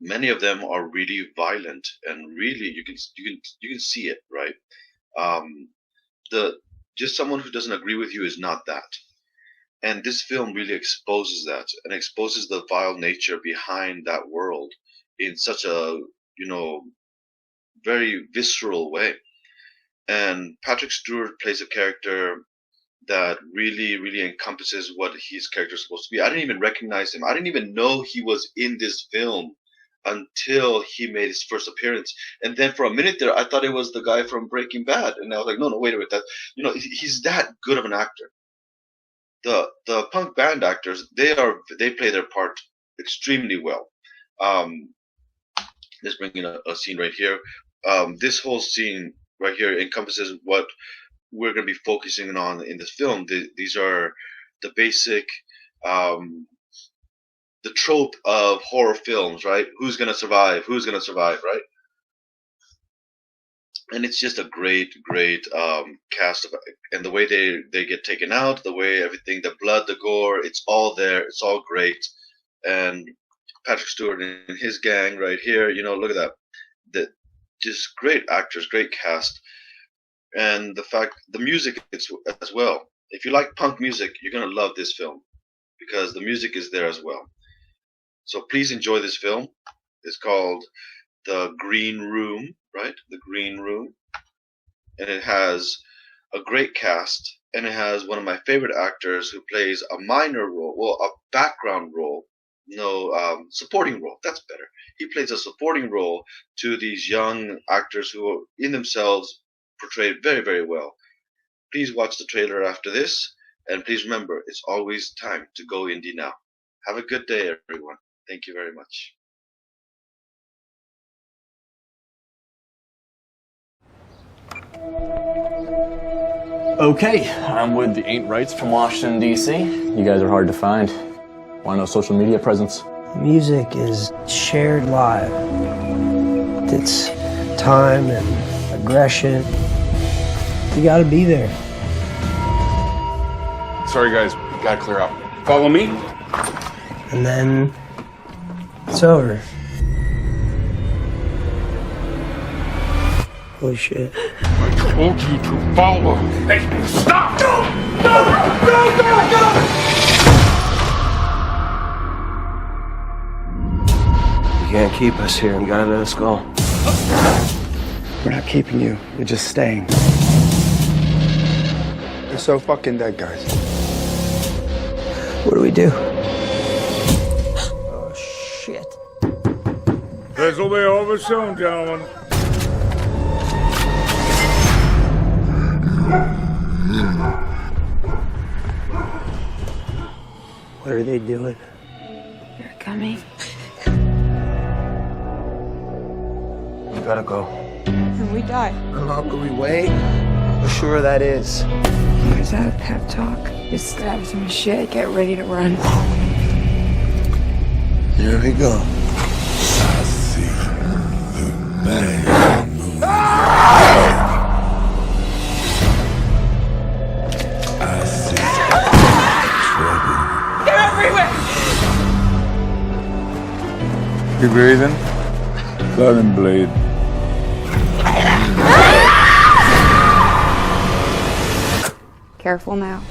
many of them are really violent, and really you can see it, right? Just someone who doesn't agree with you is not that. And this film really exposes that and exposes the vile nature behind that world in such a, you know, very visceral way. And Patrick Stewart plays a character that really, really encompasses what his character is supposed to be. I didn't even recognize him. I didn't even know he was in this film until he made his first appearance. And then for a minute there, I thought it was the guy from Breaking Bad. And I was like, no, wait a minute. That, you know, he's that good of an actor. The punk band actors, they play their part extremely well. Let's bring in a scene right here. This whole scene right here encompasses what we're going to be focusing on in this film. These are the basic, the trope of horror films, right? Who's going to survive? Who's going to survive, right? And it's just a great cast of, and the way they get taken out, the way everything, the blood, the gore, it's all there. It's all great. And Patrick Stewart and his gang right here, you know, look at that. Just great actors, great cast. And the music as well. If you like punk music, you're going to love this film because the music is there as well. So please enjoy this film. It's called The Green Room, right? The Green Room. And it has a great cast. And it has one of my favorite actors who plays a minor role, well, a background role. No, supporting role. That's better. He plays a supporting role to these young actors who are in themselves portrayed very, very well. Please watch the trailer after this, and please remember, it's always time to go indie now. Have a good day, everyone. Thank you very much. Okay, I'm with the Ain't Rights from Washington, D.C. You guys are hard to find. Want to know social media presence? Music is shared live. It's time and aggression. You gotta be there. Sorry, guys. Gotta clear up. Follow me. And then it's over. Holy shit. told you to follow. Hey, stop! Go! You can't keep us here. You gotta let us go. We're not keeping you. You're just staying. You're so fucking dead, guys. What do we do? Oh, shit. This'll be over soon, gentlemen. What are they doing? They're coming. You gotta go. And we die. How long can we wait? How sure that is? Here's that a pep talk. Just stab some shit. Get ready to run. Here we go. I see the bad moon. I see trouble. They're everywhere! You breathing? Let him bleed. Careful now.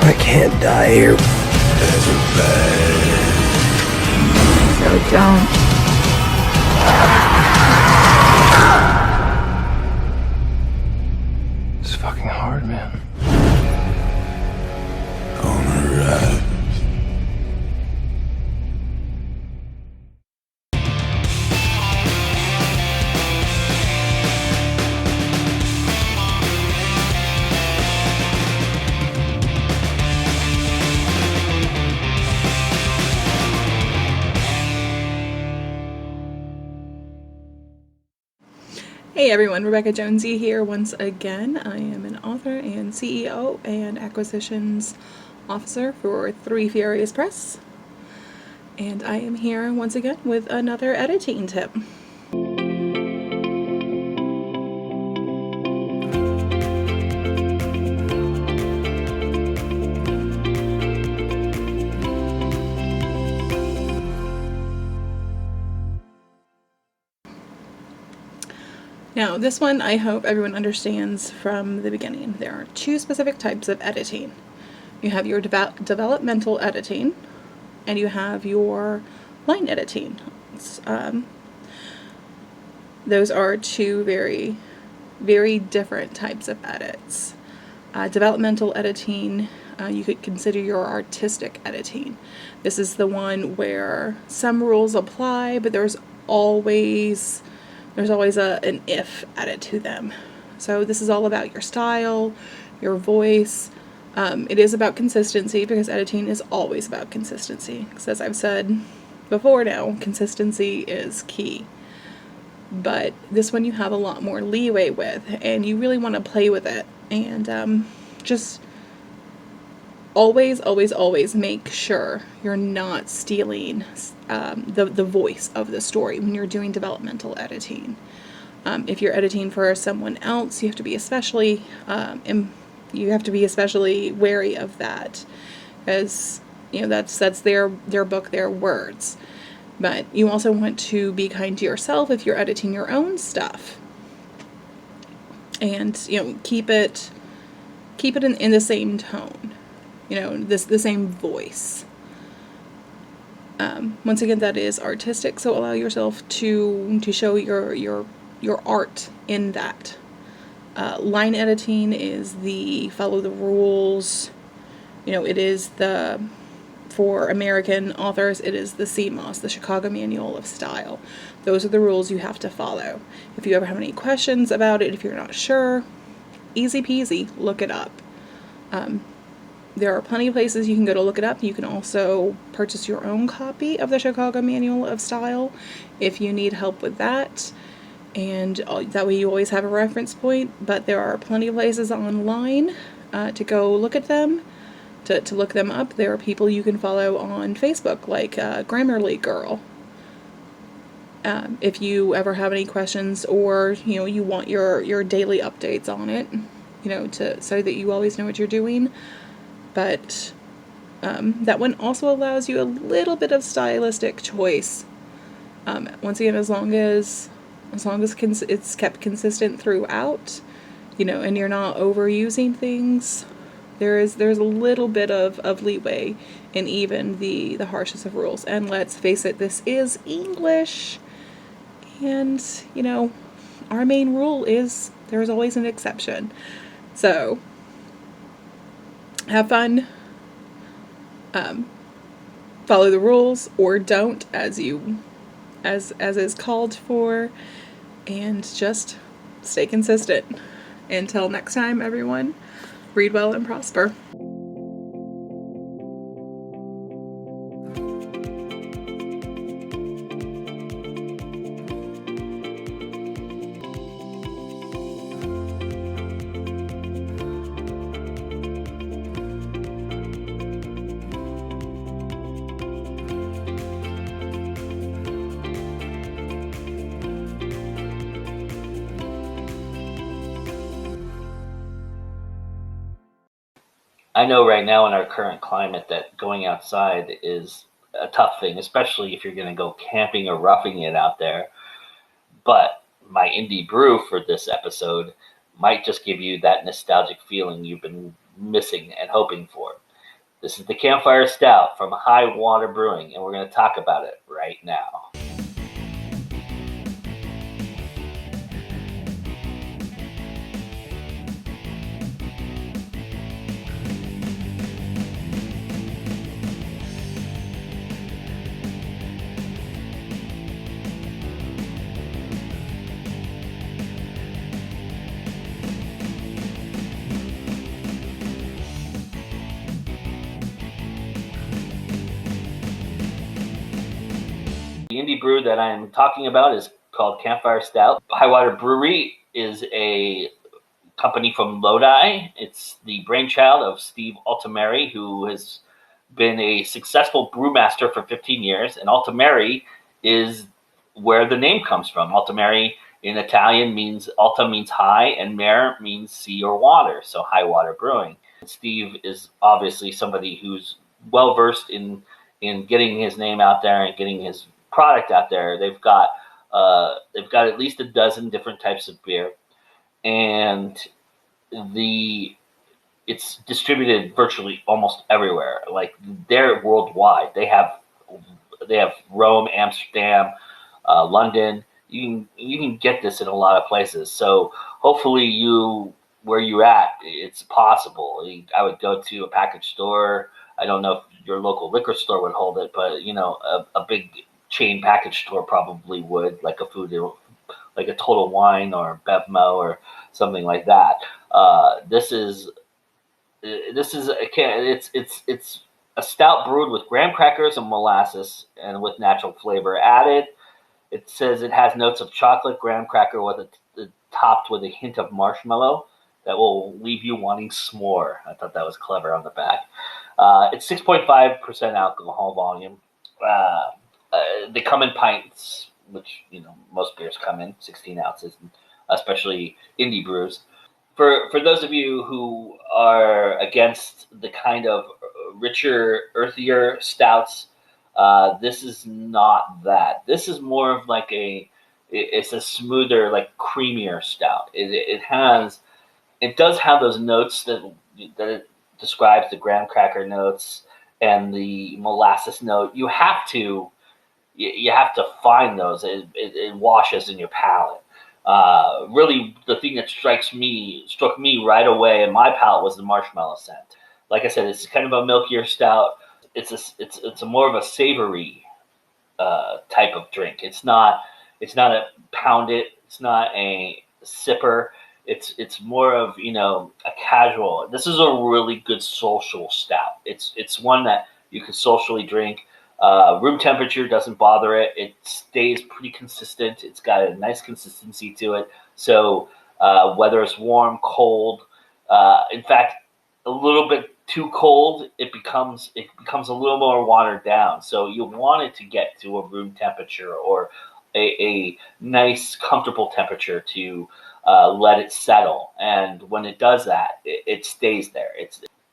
I can't die here. There's a bad. So don't. It's fucking hard, man. On the rise. Hey everyone, Rebekah Jonesy here once again. I am an author and CEO and acquisitions officer for Three Furious Press. And I am here once again with another editing tip. Now, this one I hope everyone understands from the beginning. There are two specific types of editing. You have your developmental editing, and you have your line editing. Those are two very, very different types of edits. Developmental editing, you could consider your artistic editing. This is the one where some rules apply, but there's always an if added to them. So this is all about your style, your voice. It is about consistency, because editing is always about consistency. Because as I've said before now, consistency is key. But this one you have a lot more leeway with, and you really want to play with it. And just always, always, always make sure you're not stealing the voice of the story when you're doing developmental editing. If you're editing for someone else, you have to be especially wary of that, as you know that's their book, their words. But you also want to be kind to yourself if you're editing your own stuff, and keep it in the same tone. The same voice. Once again, that is artistic, so allow yourself to show your art in that. Line editing is the follow the rules. It is for American authors, it is the CMOS, the Chicago Manual of Style. Those are the rules you have to follow. If you ever have any questions about it, if you're not sure, easy peasy, look it up. There are plenty of places you can go to look it up. You can also purchase your own copy of the Chicago Manual of Style if you need help with that. And that way you always have a reference point. But there are plenty of places online to go look at them, to look them up. There are people you can follow on Facebook, like Grammarly Girl. If you ever have any questions, or you want your daily updates on it, so that you always know what you're doing. But that one also allows you a little bit of stylistic choice Once again, as long as it's kept consistent throughout, and you're not overusing things, there's a little bit of leeway in even the harshest of rules. And let's face it, this is English, and our main rule is there's always an exception. So have fun, follow the rules or don't, as is called for, and just stay consistent. Until next time, everyone, read well and prosper. I know right now in our current climate that going outside is a tough thing, especially if you're going to go camping or roughing it out there. But my indie brew for this episode might just give you that nostalgic feeling you've been missing and hoping for. This is the Campfire Stout from High Water Brewing, and we're going to talk about it right now. The indie brew that I'm talking about is called Campfire Stout. High Water Brewery is a company from Lodi. It's the brainchild of Steve Altameri, who has been a successful brewmaster for 15 years. And Altameri is where the name comes from. Altameri in Italian means, alta means high, and mare means sea or water, so High Water Brewing. Steve is obviously somebody who's well-versed in getting his name out there and getting his product out there. They've got at least a dozen different types of beer, and it's distributed virtually almost everywhere. Like, they're worldwide. They have Rome, Amsterdam, London. You can get this in a lot of places. So hopefully where you're at, it's possible. I would go to a package store. I don't know if your local liquor store would hold it, but a big chain package store probably would, like a Total Wine or Bevmo or something like that. It's a stout brewed with graham crackers and molasses and with natural flavor added. It says it has notes of chocolate, graham cracker topped with a hint of marshmallow that will leave you wanting s'more. I thought that was clever on the back. It's 6.5% alcohol volume. They come in pints, which most beers come in 16 ounces, especially indie brews. For those of you who are against the kind of richer, earthier stouts, this is not that. This is more of like it's a smoother, like creamier stout. It does have those notes that it describes, the graham cracker notes and the molasses note. You have to find those. It washes in your palate. Really, the thing that struck me right away in my palate was the marshmallow scent. Like I said, it's kind of a milkier stout. It's a more of a savory type of drink. It's not a pound it. It's not a sipper. It's more of a casual. This is a really good social stout. It's one that you can socially drink. Room temperature doesn't bother it. It stays pretty consistent. It's got a nice consistency to it. So whether it's warm, cold, in fact, a little bit too cold, it becomes a little more watered down. So you want it to get to a room temperature or a nice, comfortable temperature to let it settle. And when it does that, it stays there.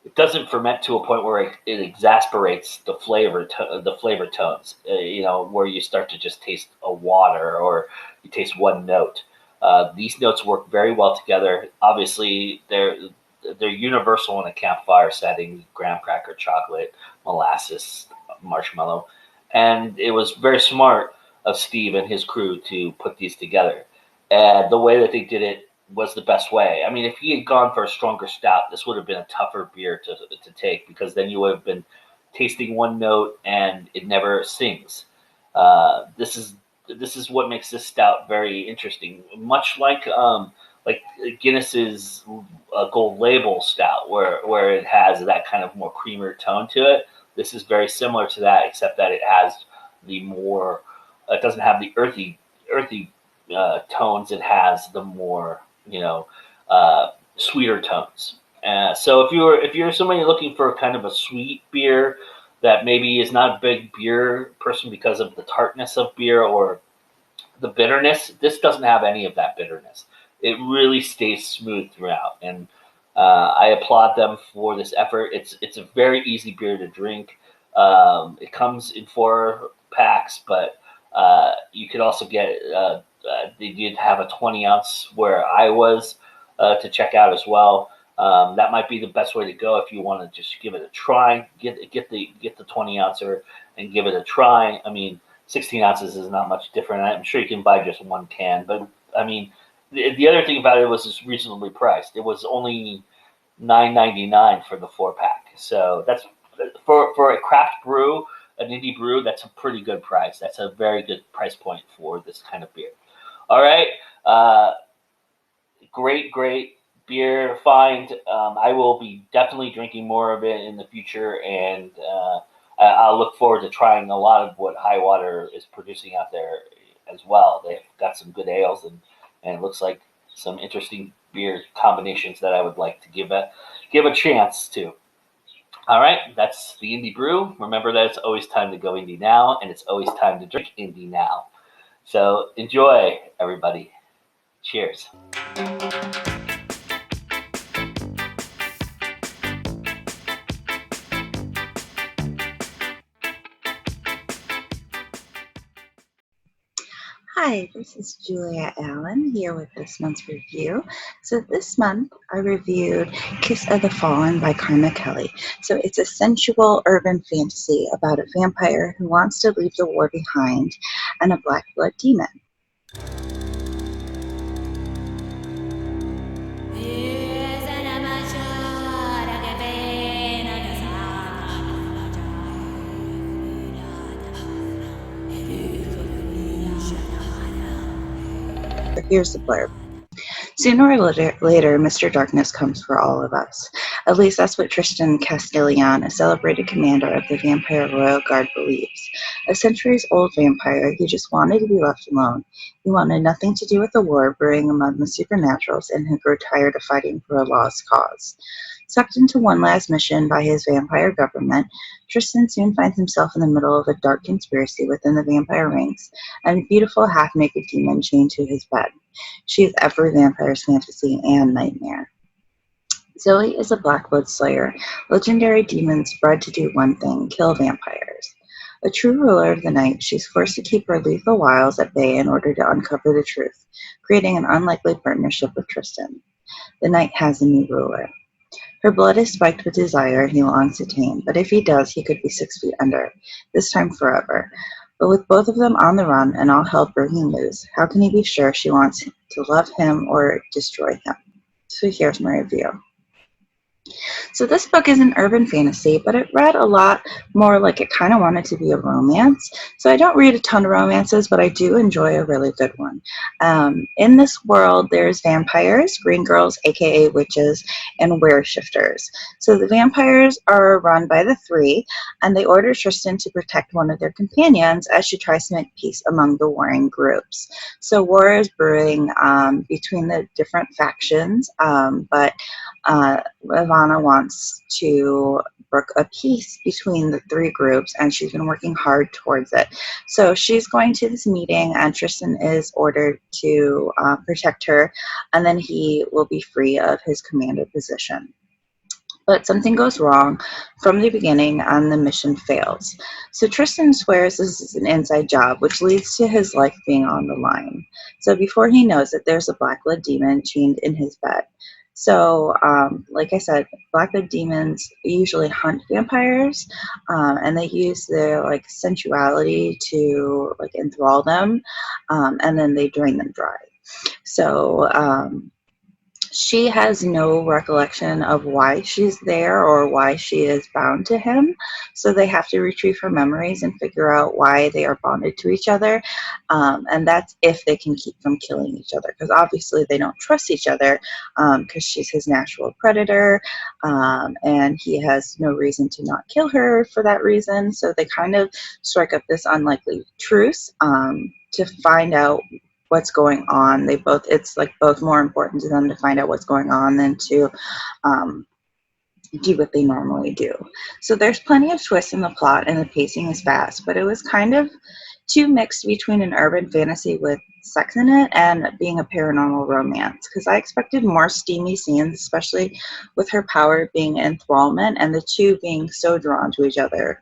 it doesn't ferment to a point where it exasperates the flavor tones. Where you start to just taste a water or you taste one note. These notes work very well together. Obviously, they're universal in a campfire setting: graham cracker, chocolate, molasses, marshmallow, and it was very smart of Steve and his crew to put these together. And the way that they did it was the best way. I mean, if he had gone for a stronger stout, this would have been a tougher beer to take, because then you would have been tasting one note and it never sings. This is what makes this stout very interesting. Much like Guinness's Gold Label stout, where it has that kind of more creamier tone to it. This is very similar to that, except that it has the more. It doesn't have the earthy tones. It has the more sweeter tones. So if you're somebody looking for kind of a sweet beer that maybe is not a big beer person because of the tartness of beer or the bitterness, this doesn't have any of that bitterness. It really stays smooth throughout, and I applaud them for this effort. It's a very easy beer to drink. It comes in 4-packs, but you could also get. They did have a 20-ounce where I was to check out as well. That might be the best way to go if you want to just give it a try. Get the 20-ouncer and give it a try. I mean, 16 ounces is not much different. I'm sure you can buy just one can, but I mean, the other thing about it was it's reasonably priced. It was only $9.99 for the 4-pack. So that's for a craft brew, an indie brew. That's a pretty good price. That's a very good price point for this kind of beer. All right, great beer find. I will be definitely drinking more of it in the future, and I'll look forward to trying a lot of what High Water is producing out there as well. They've got some good ales, and it looks like some interesting beer combinations that I would like to give a chance to. All right, that's the Indie Brew. Remember that it's always time to go indie now, and it's always time to drink indie now. So enjoy, everybody. Cheers. Hi, this is Julia Allen here with this month's review. So this month I reviewed Kiss of the Fallen by Kelley. So it's a sensual urban fantasy about a vampire who wants to leave the war behind and a black blood demon. Here's the blurb. Sooner or later, Mr. Darkness comes for all of us. At least that's what Tristan Castellan, a celebrated commander of the Vampire Royal Guard, believes. A centuries-old vampire, he just wanted to be left alone. He wanted nothing to do with the war brewing among the supernaturals, and he grew tired of fighting for a lost cause. Sucked into one last mission by his vampire government, Tristan soon finds himself in the middle of a dark conspiracy within the vampire ranks, and a beautiful half-naked demon chained to his bed. She is every vampire's fantasy and nightmare. Zoe is a Blackblood Slayer, legendary demons bred to do one thing: kill vampires. A true ruler of the night, she's forced to keep her lethal wiles at bay in order to uncover the truth, creating an unlikely partnership with Tristan. The night has a new ruler. Her blood is spiked with desire he longs to tame, but if he does, he could be 6 feet under, this time forever. But with both of them on the run and all hell breaking loose, how can he be sure she wants to love him or destroy him? So here's my review. So this book is an urban fantasy, but it read a lot more like it kind of wanted to be a romance. So I don't read a ton of romances, but I do enjoy a really good one. In this world, there's vampires, green girls, aka witches, and wereshifters. So the vampires are run by the three, and they order Tristan to protect one of their companions as she tries to make peace among the warring groups. So war is brewing between the different factions, but Ivana wants to work a peace between the three groups, and she's been working hard towards it. So she's going to this meeting, and Tristan is ordered to protect her, and then he will be free of his commander position. But something goes wrong from the beginning and the mission fails. So Tristan swears this is an inside job, which leads to his life being on the line. So before he knows it, there's a blackblood demon chained in his bed. So, like I said, blackblood demons usually hunt vampires, and they use their like sensuality to like enthrall them, and then they drain them dry. So, she has no recollection of why she's there or why she is bound to him. So they have to retrieve her memories and figure out why they are bonded to each other. And that's if they can keep from killing each other, because obviously they don't trust each other, because she's his natural predator, and he has no reason to not kill her for that reason. So they kind of strike up this unlikely truce to find out what's going on. It's like both more important to them to find out what's going on than to do what they normally do. So there's plenty of twists in the plot and the pacing is fast, but it was kind of too mixed between an urban fantasy with sex in it and being a paranormal romance, because I expected more steamy scenes, especially with her power being enthrallment and the two being so drawn to each other.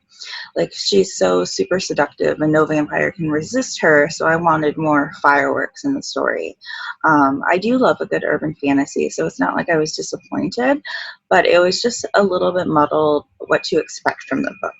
Like, she's so super seductive and no vampire can resist her, so I wanted more fireworks in the story. I do love a good urban fantasy, so it's not like I was disappointed, but it was just a little bit muddled what to expect from the book.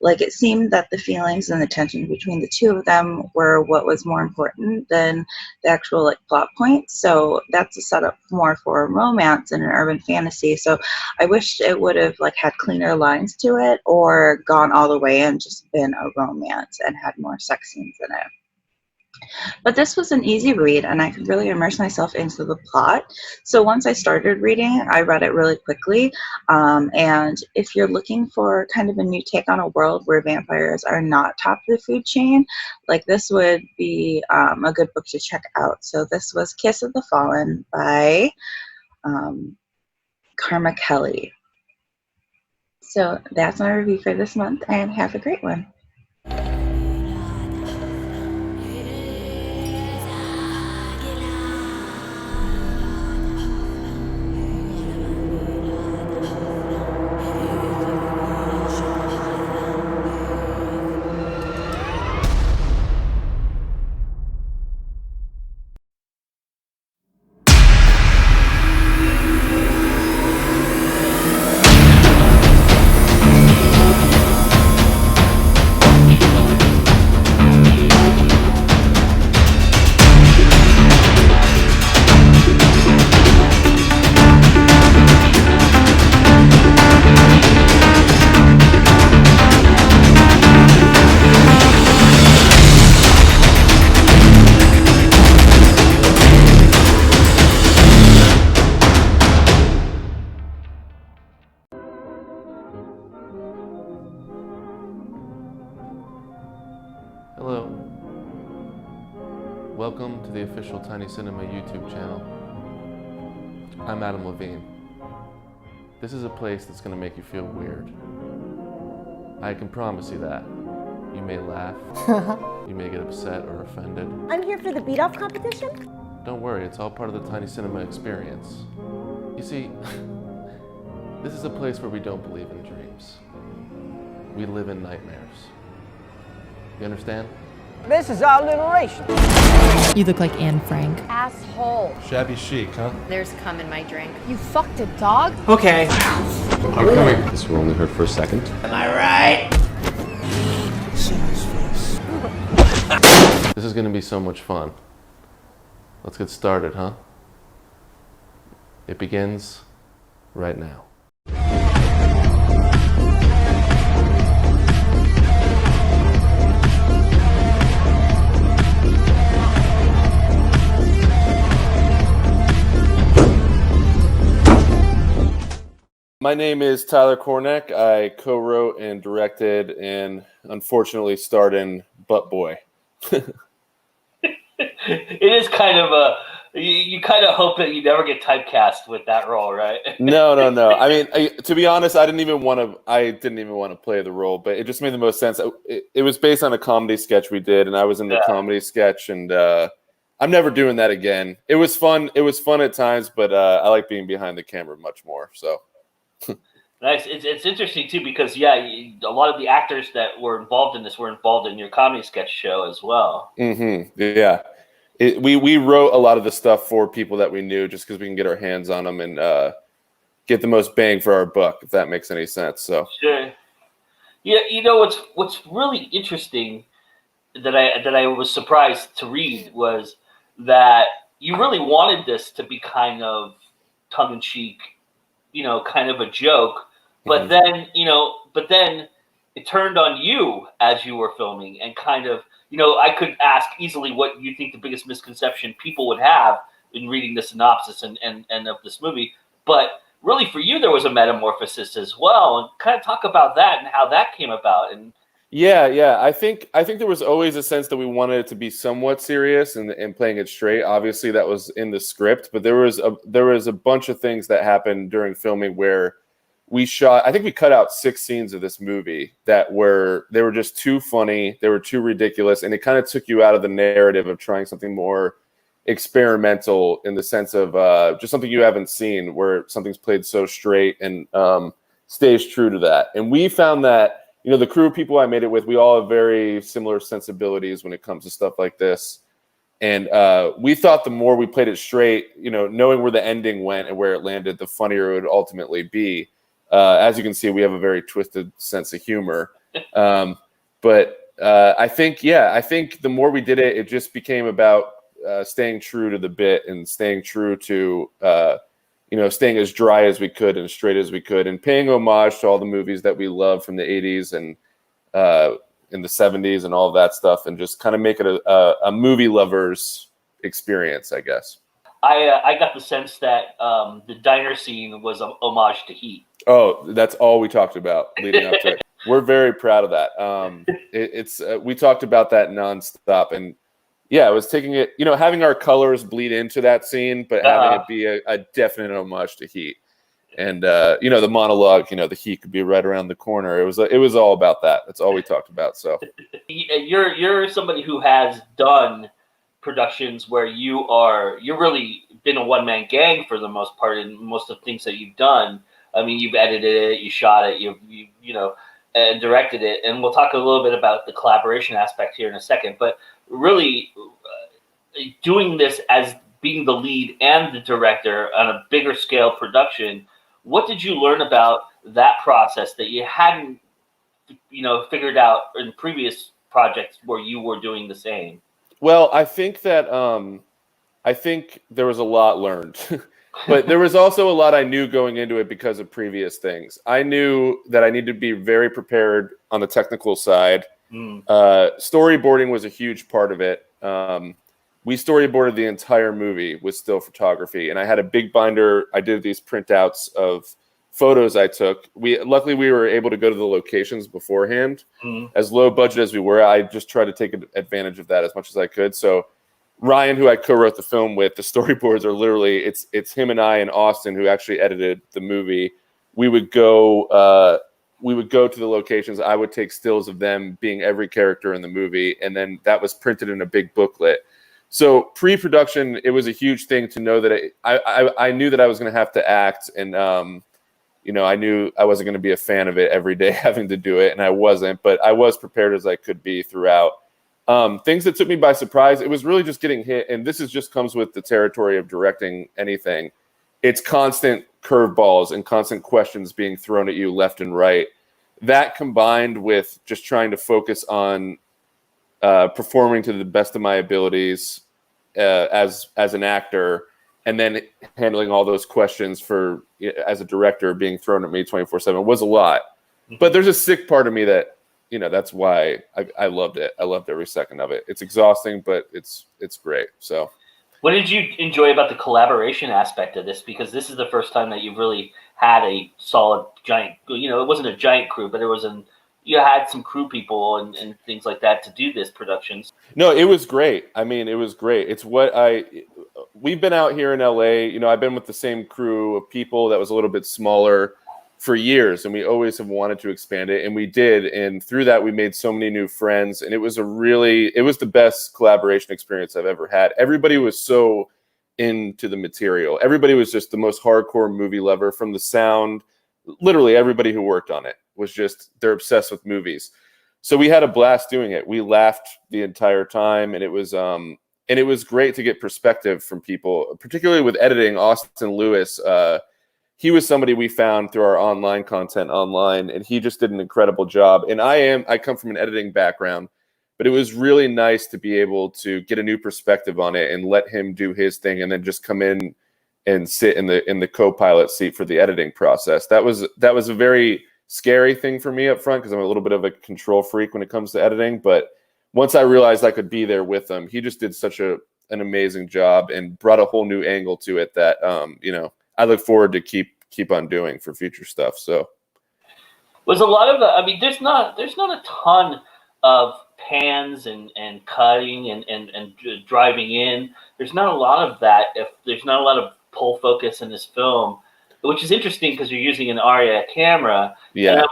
Like, it seemed that the feelings and the tension between the two of them were what was more important than the actual like plot points. So that's a setup more for a romance and an urban fantasy. So I wished it would have like had cleaner lines to it, or gone all the way and just been a romance and had more sex scenes in it. But this was an easy read and I could really immerse myself into the plot. So once I started reading, I read it really quickly. And if you're looking for kind of a new take on a world where vampires are not top of the food chain, like, this would be a good book to check out. So this was Kiss of the Fallen by Kharma Kelley. So that's my review for this month, and have a great one. Hello. Welcome to the official Tiny Cinema YouTube channel. I'm Adam Levine. This is a place that's going to make you feel weird. I can promise you that. You may laugh, you may get upset or offended. I'm here for the beat-off competition? Don't worry, it's all part of the Tiny Cinema experience. You see, this is a place where we don't believe in dreams. We live in nightmares. You understand? This is our alliteration. You look like Anne Frank. Asshole. Shabby chic, huh? There's cum in my drink. You fucked a dog? Okay. I'm coming. This will only hurt for a second. Am I right? This is going to be so much fun. Let's get started, huh? It begins right now. My name is Tyler Cornack. I co-wrote and directed and unfortunately starred in Butt Boy. It is kind of a you kind of hope that you never get typecast with that role, right? No. I mean, to be honest, I didn't even want to play the role, but it just made the most sense. It was based on a comedy sketch we did, and I was in the comedy sketch, and I'm never doing that again. It was fun. It was fun at times, but I like being behind the camera much more. So. Nice. It's interesting too because a lot of the actors that were involved in this were involved in your comedy sketch show as well. Yeah. We wrote a lot of the stuff for people that we knew just because we can get our hands on them and get the most bang for our buck, if that makes any sense. So Sure. Yeah, what's really interesting that I was surprised to read was that you really wanted this to be kind of tongue in cheek, kind of a joke, but then it turned on you as you were filming and kind of, I could ask easily what you think the biggest misconception people would have in reading the synopsis and of this movie, but really for you there was a metamorphosis as well, and kind of talk about that and how that came about. And yeah, I think there was always a sense that we wanted it to be somewhat serious and playing it straight. Obviously that was in the script, but there was a bunch of things that happened during filming where I think we cut out 6 scenes of this movie they were just too funny, they were too ridiculous, and it kind of took you out of the narrative of trying something more experimental in the sense of just something you haven't seen, where something's played so straight and stays true to that. And we found that, the crew of people I made it with, we all have very similar sensibilities when it comes to stuff like this. And we thought the more we played it straight, knowing where the ending went and where it landed, the funnier it would ultimately be. As you can see, we have a very twisted sense of humor. But I think the more we did it, it just became about staying true to the bit and staying true to, staying as dry as we could and straight as we could and paying homage to all the movies that we love from the 80s and in the 70s and all of that stuff, and just kind of make it a movie lover's experience, I guess. I got the sense that the diner scene was an homage to Heat. Oh, that's all we talked about leading up to it. We're very proud of that. We talked about that nonstop, and yeah, it was taking it, having our colors bleed into that scene, but having it be a definite homage to Heat. And the monologue, the Heat could be right around the corner. It was all about that. That's all we talked about. So you're somebody who has done productions where you're really been a one-man gang for the most part in most of the things that you've done. I mean, you've edited it, you shot it, you and directed it, and we'll talk a little bit about the collaboration aspect here in a second. But really, doing this as being the lead and the director on a bigger scale production, what did you learn about that process that you hadn't, figured out in previous projects where you were doing the same? Well, I think that there was a lot learned, but there was also a lot I knew going into it because of previous things. I knew that I needed to be very prepared on the technical side. Storyboarding was a huge part of it. We storyboarded the entire movie with still photography, and I had a big binder. I did these printouts of photos I took. Luckily we were able to go to the locations beforehand. As low budget as we were, I just tried to take advantage of that as much as I could. So Ryan, who I co-wrote the film with, the storyboards are literally it's him and I and Austin, who actually edited the movie. We would go to the locations. I would take stills of them being every character in the movie, and then that was printed in a big booklet. So pre-production, it was a huge thing to know that I knew that I was going to have to act, and I knew I wasn't going to be a fan of it every day having to do it, and I wasn't, but I was prepared as I could be throughout. Things that took me by surprise, it was really just getting hit, and this just comes with the territory of directing anything. It's constant curveballs and constant questions being thrown at you left and right. That combined with just trying to focus on performing to the best of my abilities as an actor, and then handling all those questions as a director being thrown at me 24/7 was a lot. But there's a sick part of me that, that's why I loved it. I loved every second of it. It's exhausting, but it's great. So what did you enjoy about the collaboration aspect of this? Because this is the first time that you've really had a solid giant, it wasn't a giant crew, but you had some crew people and things like that to do this productions. No, it was great. I mean, it was great. It's we've been out here in LA, I've been with the same crew of people that was a little bit smaller for years, and we always have wanted to expand it, and we did. And through that, we made so many new friends, and it was the best collaboration experience I've ever had. Everybody was so into the material. Everybody was just the most hardcore movie lover, from the sound literally everybody who worked on it was just, they're obsessed with movies. So we had a blast doing it. We laughed the entire time, and it was great to get perspective from people, particularly with editing. Austin Lewis, he was somebody we found through our online content online, and he just did an incredible job. And I come from an editing background, but it was really nice to be able to get a new perspective on it and let him do his thing, and then just come in and sit in the co-pilot seat for the editing process. That was a very scary thing for me up front, because I'm a little bit of a control freak when it comes to editing. But once I realized I could be there with him, he just did such an amazing job and brought a whole new angle to it that I look forward to keep on doing for future stuff. So was a lot of the, I mean, there's not a ton of pans and cutting and driving in. There's not a lot of that. If there's not a lot of pull focus in this film, which is interesting because you're using an Arri camera. Yeah.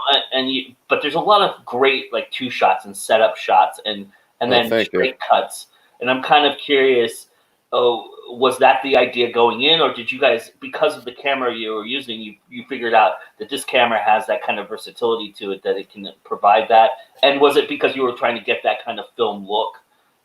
But there's a lot of great like 2 shots and setup shots and then straight cuts. And I'm kind of curious, was that the idea going in, or did you guys, because of the camera you were using, you figured out that this camera has that kind of versatility to it, that it can provide that? And was it because you were trying to get that kind of film look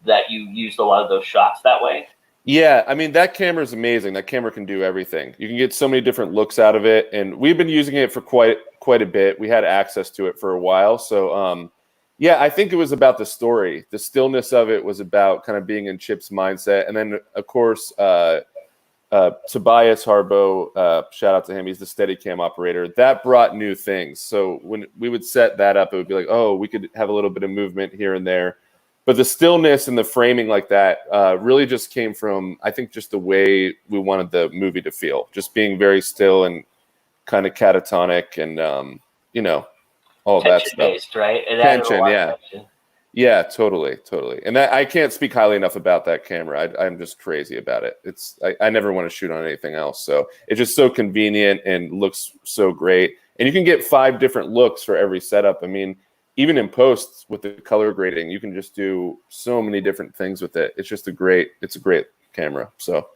that you used a lot of those shots that way? Yeah, I mean, that camera is amazing. That camera can do everything. You can get so many different looks out of it, and we've been using it for quite a bit. We had access to it for a while, so yeah, I think it was about the story. The stillness of it was about kind of being in Chip's mindset, and then of course Tobias Harbo, shout out to him. He's the Steadicam operator. That brought new things. So when we would set that up, it would be like, oh, we could have a little bit of movement here and there. But the stillness and the framing like that really just came from, I think, just the way we wanted the movie to feel. Just being very still and kind of catatonic and, all that stuff. Tension-based, right? Tension, yeah. Yeah, totally. And that, I can't speak highly enough about that camera. I'm just crazy about it. I never want to shoot on anything else. So it's just so convenient and looks so great. And you can get 5 different looks for every setup. I mean, even in post with the color grading, you can just do so many different things with it. It's just a great camera. So,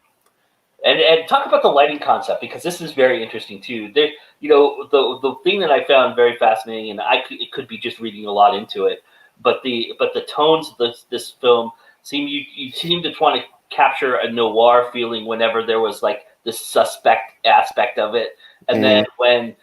and talk about the lighting concept, because this is very interesting too. There, the thing that I found very fascinating, and it could be just reading a lot into it, but the tones of this film you seem to want to capture a noir feeling whenever there was like this suspect aspect of it, and then when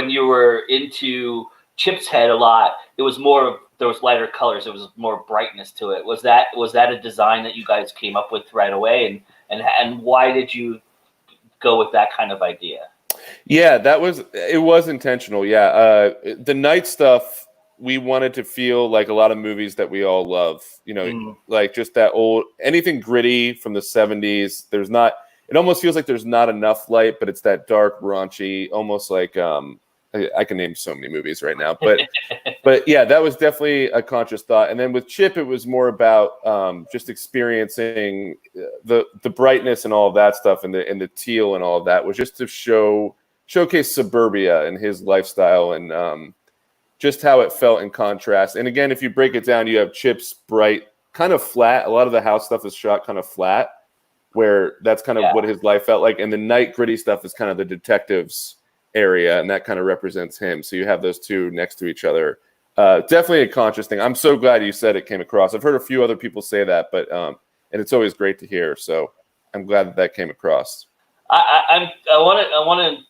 you were into Chip's head a lot, it was more, there was lighter colors, it was more brightness to it. Was that a design that you guys came up with right away, and why did you go with that kind of idea? Yeah, it was intentional. Yeah, the night stuff, we wanted to feel like a lot of movies that we all love. Like just that old, anything gritty from the 70s. It almost feels like there's not enough light, but it's that dark, raunchy, almost like I can name so many movies right now, but yeah, that was definitely a conscious thought. And then with Chip, it was more about just experiencing the brightness and all of that stuff, and the teal and all of that was just to showcase suburbia and his lifestyle, and just how it felt in contrast. And again, if you break it down, you have Chip's bright, kind of flat. A lot of the house stuff is shot kind of flat, where that's kind of what his life felt like, and the night gritty stuff is kind of the detective's area, and that kind of represents him. So you have those two next to each other. Definitely a conscious thing. I'm so glad you said it came across. I've heard a few other people say that, but and it's always great to hear. So I'm glad that came across. I want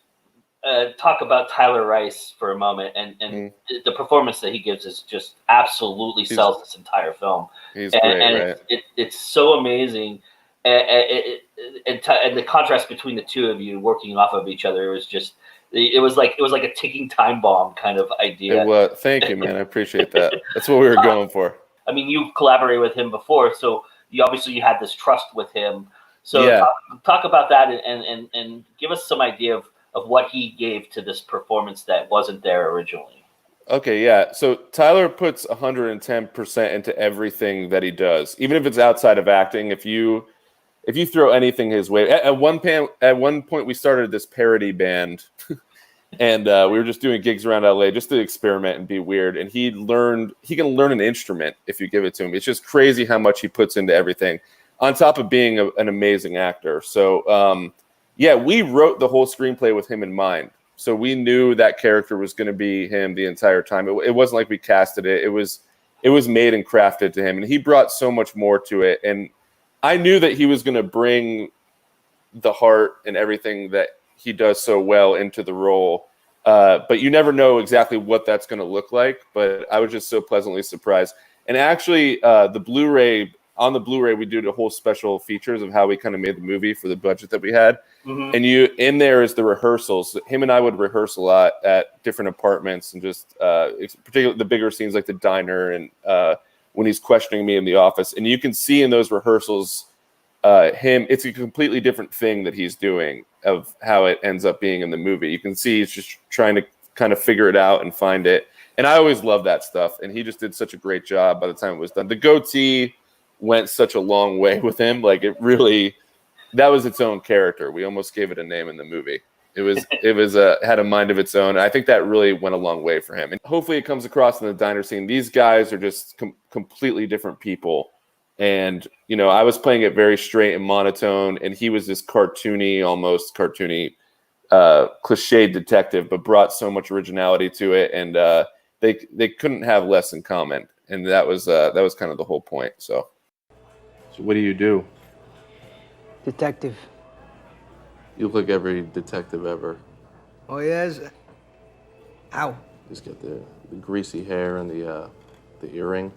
to talk about Tyler Rice for a moment, and the performance that he gives is just absolutely sells this entire film. He's great, right? It's so amazing, and the contrast between the two of you working off of each other was just. It was like a ticking time bomb kind of idea. Thank you, man. I appreciate that. That's what we were going for. I mean, you've collaborated with him before, so you had this trust with him. So yeah. talk about that and give us some idea of what he gave to this performance that wasn't there originally. Okay, yeah. So Tyler puts 110% into everything that he does, even if it's outside of acting. If you throw anything his way, at one point we started this parody band, and we were just doing gigs around LA just to experiment and be weird. And he can learn an instrument if you give it to him. It's just crazy how much he puts into everything, on top of being an amazing actor. So yeah, we wrote the whole screenplay with him in mind. So we knew that character was going to be him the entire time. It wasn't like we casted it. It was made and crafted to him, and he brought so much more to it. And I knew that he was going to bring the heart and everything that he does so well into the role. But you never know exactly what that's going to look like. But I was just so pleasantly surprised. And actually, the Blu-ray, we did a whole special features of how we kind of made the movie for the budget that we had. Mhm. And in there is the rehearsals. Him and I would rehearse a lot at different apartments, and just particularly the bigger scenes like the diner and when he's questioning me in the office. And you can see in those rehearsals him. It's a completely different thing that he's doing of how it ends up being in the movie. You can see he's just trying to kind of figure it out and find it. And I always love that stuff. And he just did such a great job by the time it was done. The goatee went such a long way with him. Like it really, that was its own character. We almost gave it a name in the movie. It had a mind of its own. And I think that really went a long way for him. And hopefully it comes across in the diner scene. These guys are just completely different people. And, you know, I was playing it very straight and monotone, and he was this almost cartoony, cliched detective, but brought so much originality to it. And they couldn't have less in common. And that was kind of the whole point. So what do you do? Detective. You look like every detective ever. Oh, yes? Ow. Just get the greasy hair and the earring.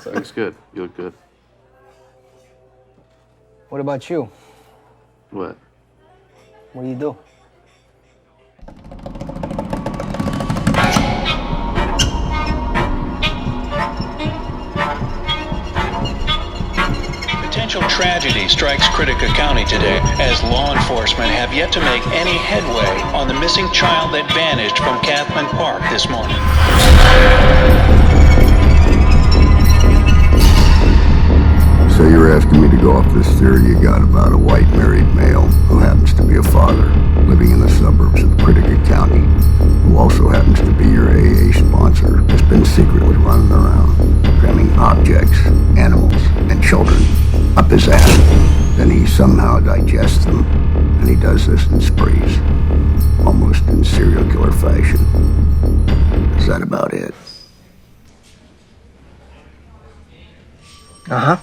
Looks good. You look good. What about you? What? What do you do? Potential tragedy strikes Critica County today as law enforcement have yet to make any headway on the missing child that vanished from Cathman Park this morning. So you're asking me to go off this theory you got about a white married male who happens to be a father living in the suburbs of Critica County, who also happens to be your AA sponsor, has been secretly running around, cramming objects, animals, and children up his ass. Then he somehow digests them, and he does this in sprees, almost in serial killer fashion. Is that about it? Uh-huh.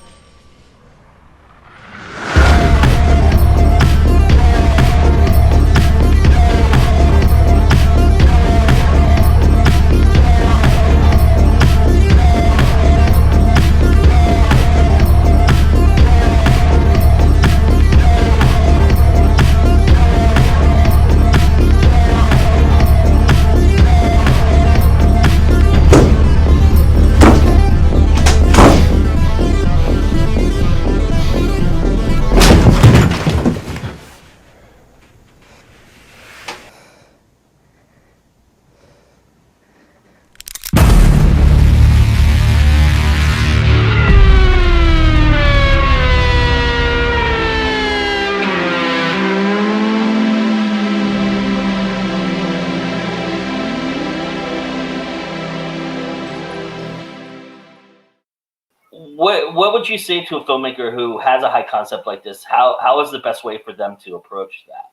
What would you say to a filmmaker who has a high concept like this? How is the best way for them to approach that?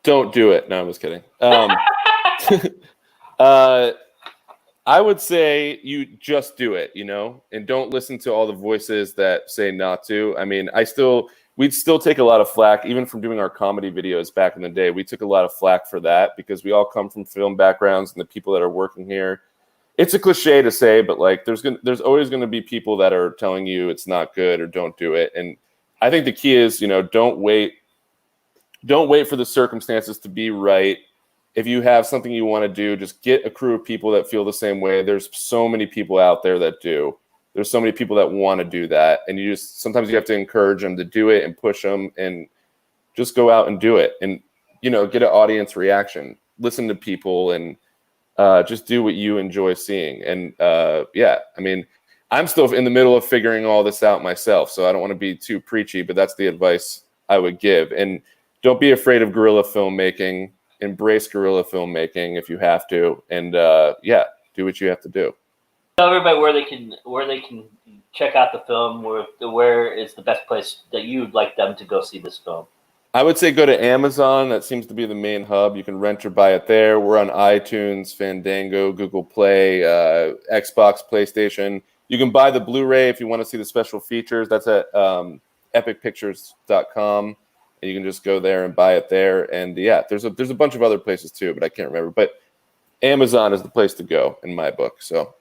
Don't do it. No, I'm just kidding. I would say you just do it, you know, and don't listen to all the voices that say not to. I mean, we'd still take a lot of flack, even from doing our comedy videos back in the day. We took a lot of flack for that because we all come from film backgrounds, and the people that are working here, it's a cliche to say, but like there's always going to be people that are telling you it's not good or don't do it. And I think the key is, you know, don't wait for the circumstances to be right. If you have something you want to do, just get a crew of people that feel the same way. There's so many people out there that do. There's so many people that want to do that. And sometimes you have to encourage them to do it and push them and just go out and do it. And, you know, get an audience reaction, listen to people, and just do what you enjoy seeing. And yeah, I mean, I'm still in the middle of figuring all this out myself, so I don't want to be too preachy, but that's the advice I would give. And don't be afraid of guerrilla filmmaking. Embrace guerrilla filmmaking if you have to, and yeah, do what you have to do. Tell everybody where they can check out the film. Where is the best place that you'd like them to go see this film? I would say go to Amazon. That seems to be the main hub. You can rent or buy it there. We're on iTunes, Fandango, Google Play, Xbox, PlayStation. You can buy the Blu-ray if you want to see the special features. That's at epicpictures.com. And you can just go there and buy it there. And yeah, there's a bunch of other places too, but I can't remember. But Amazon is the place to go in my book. So.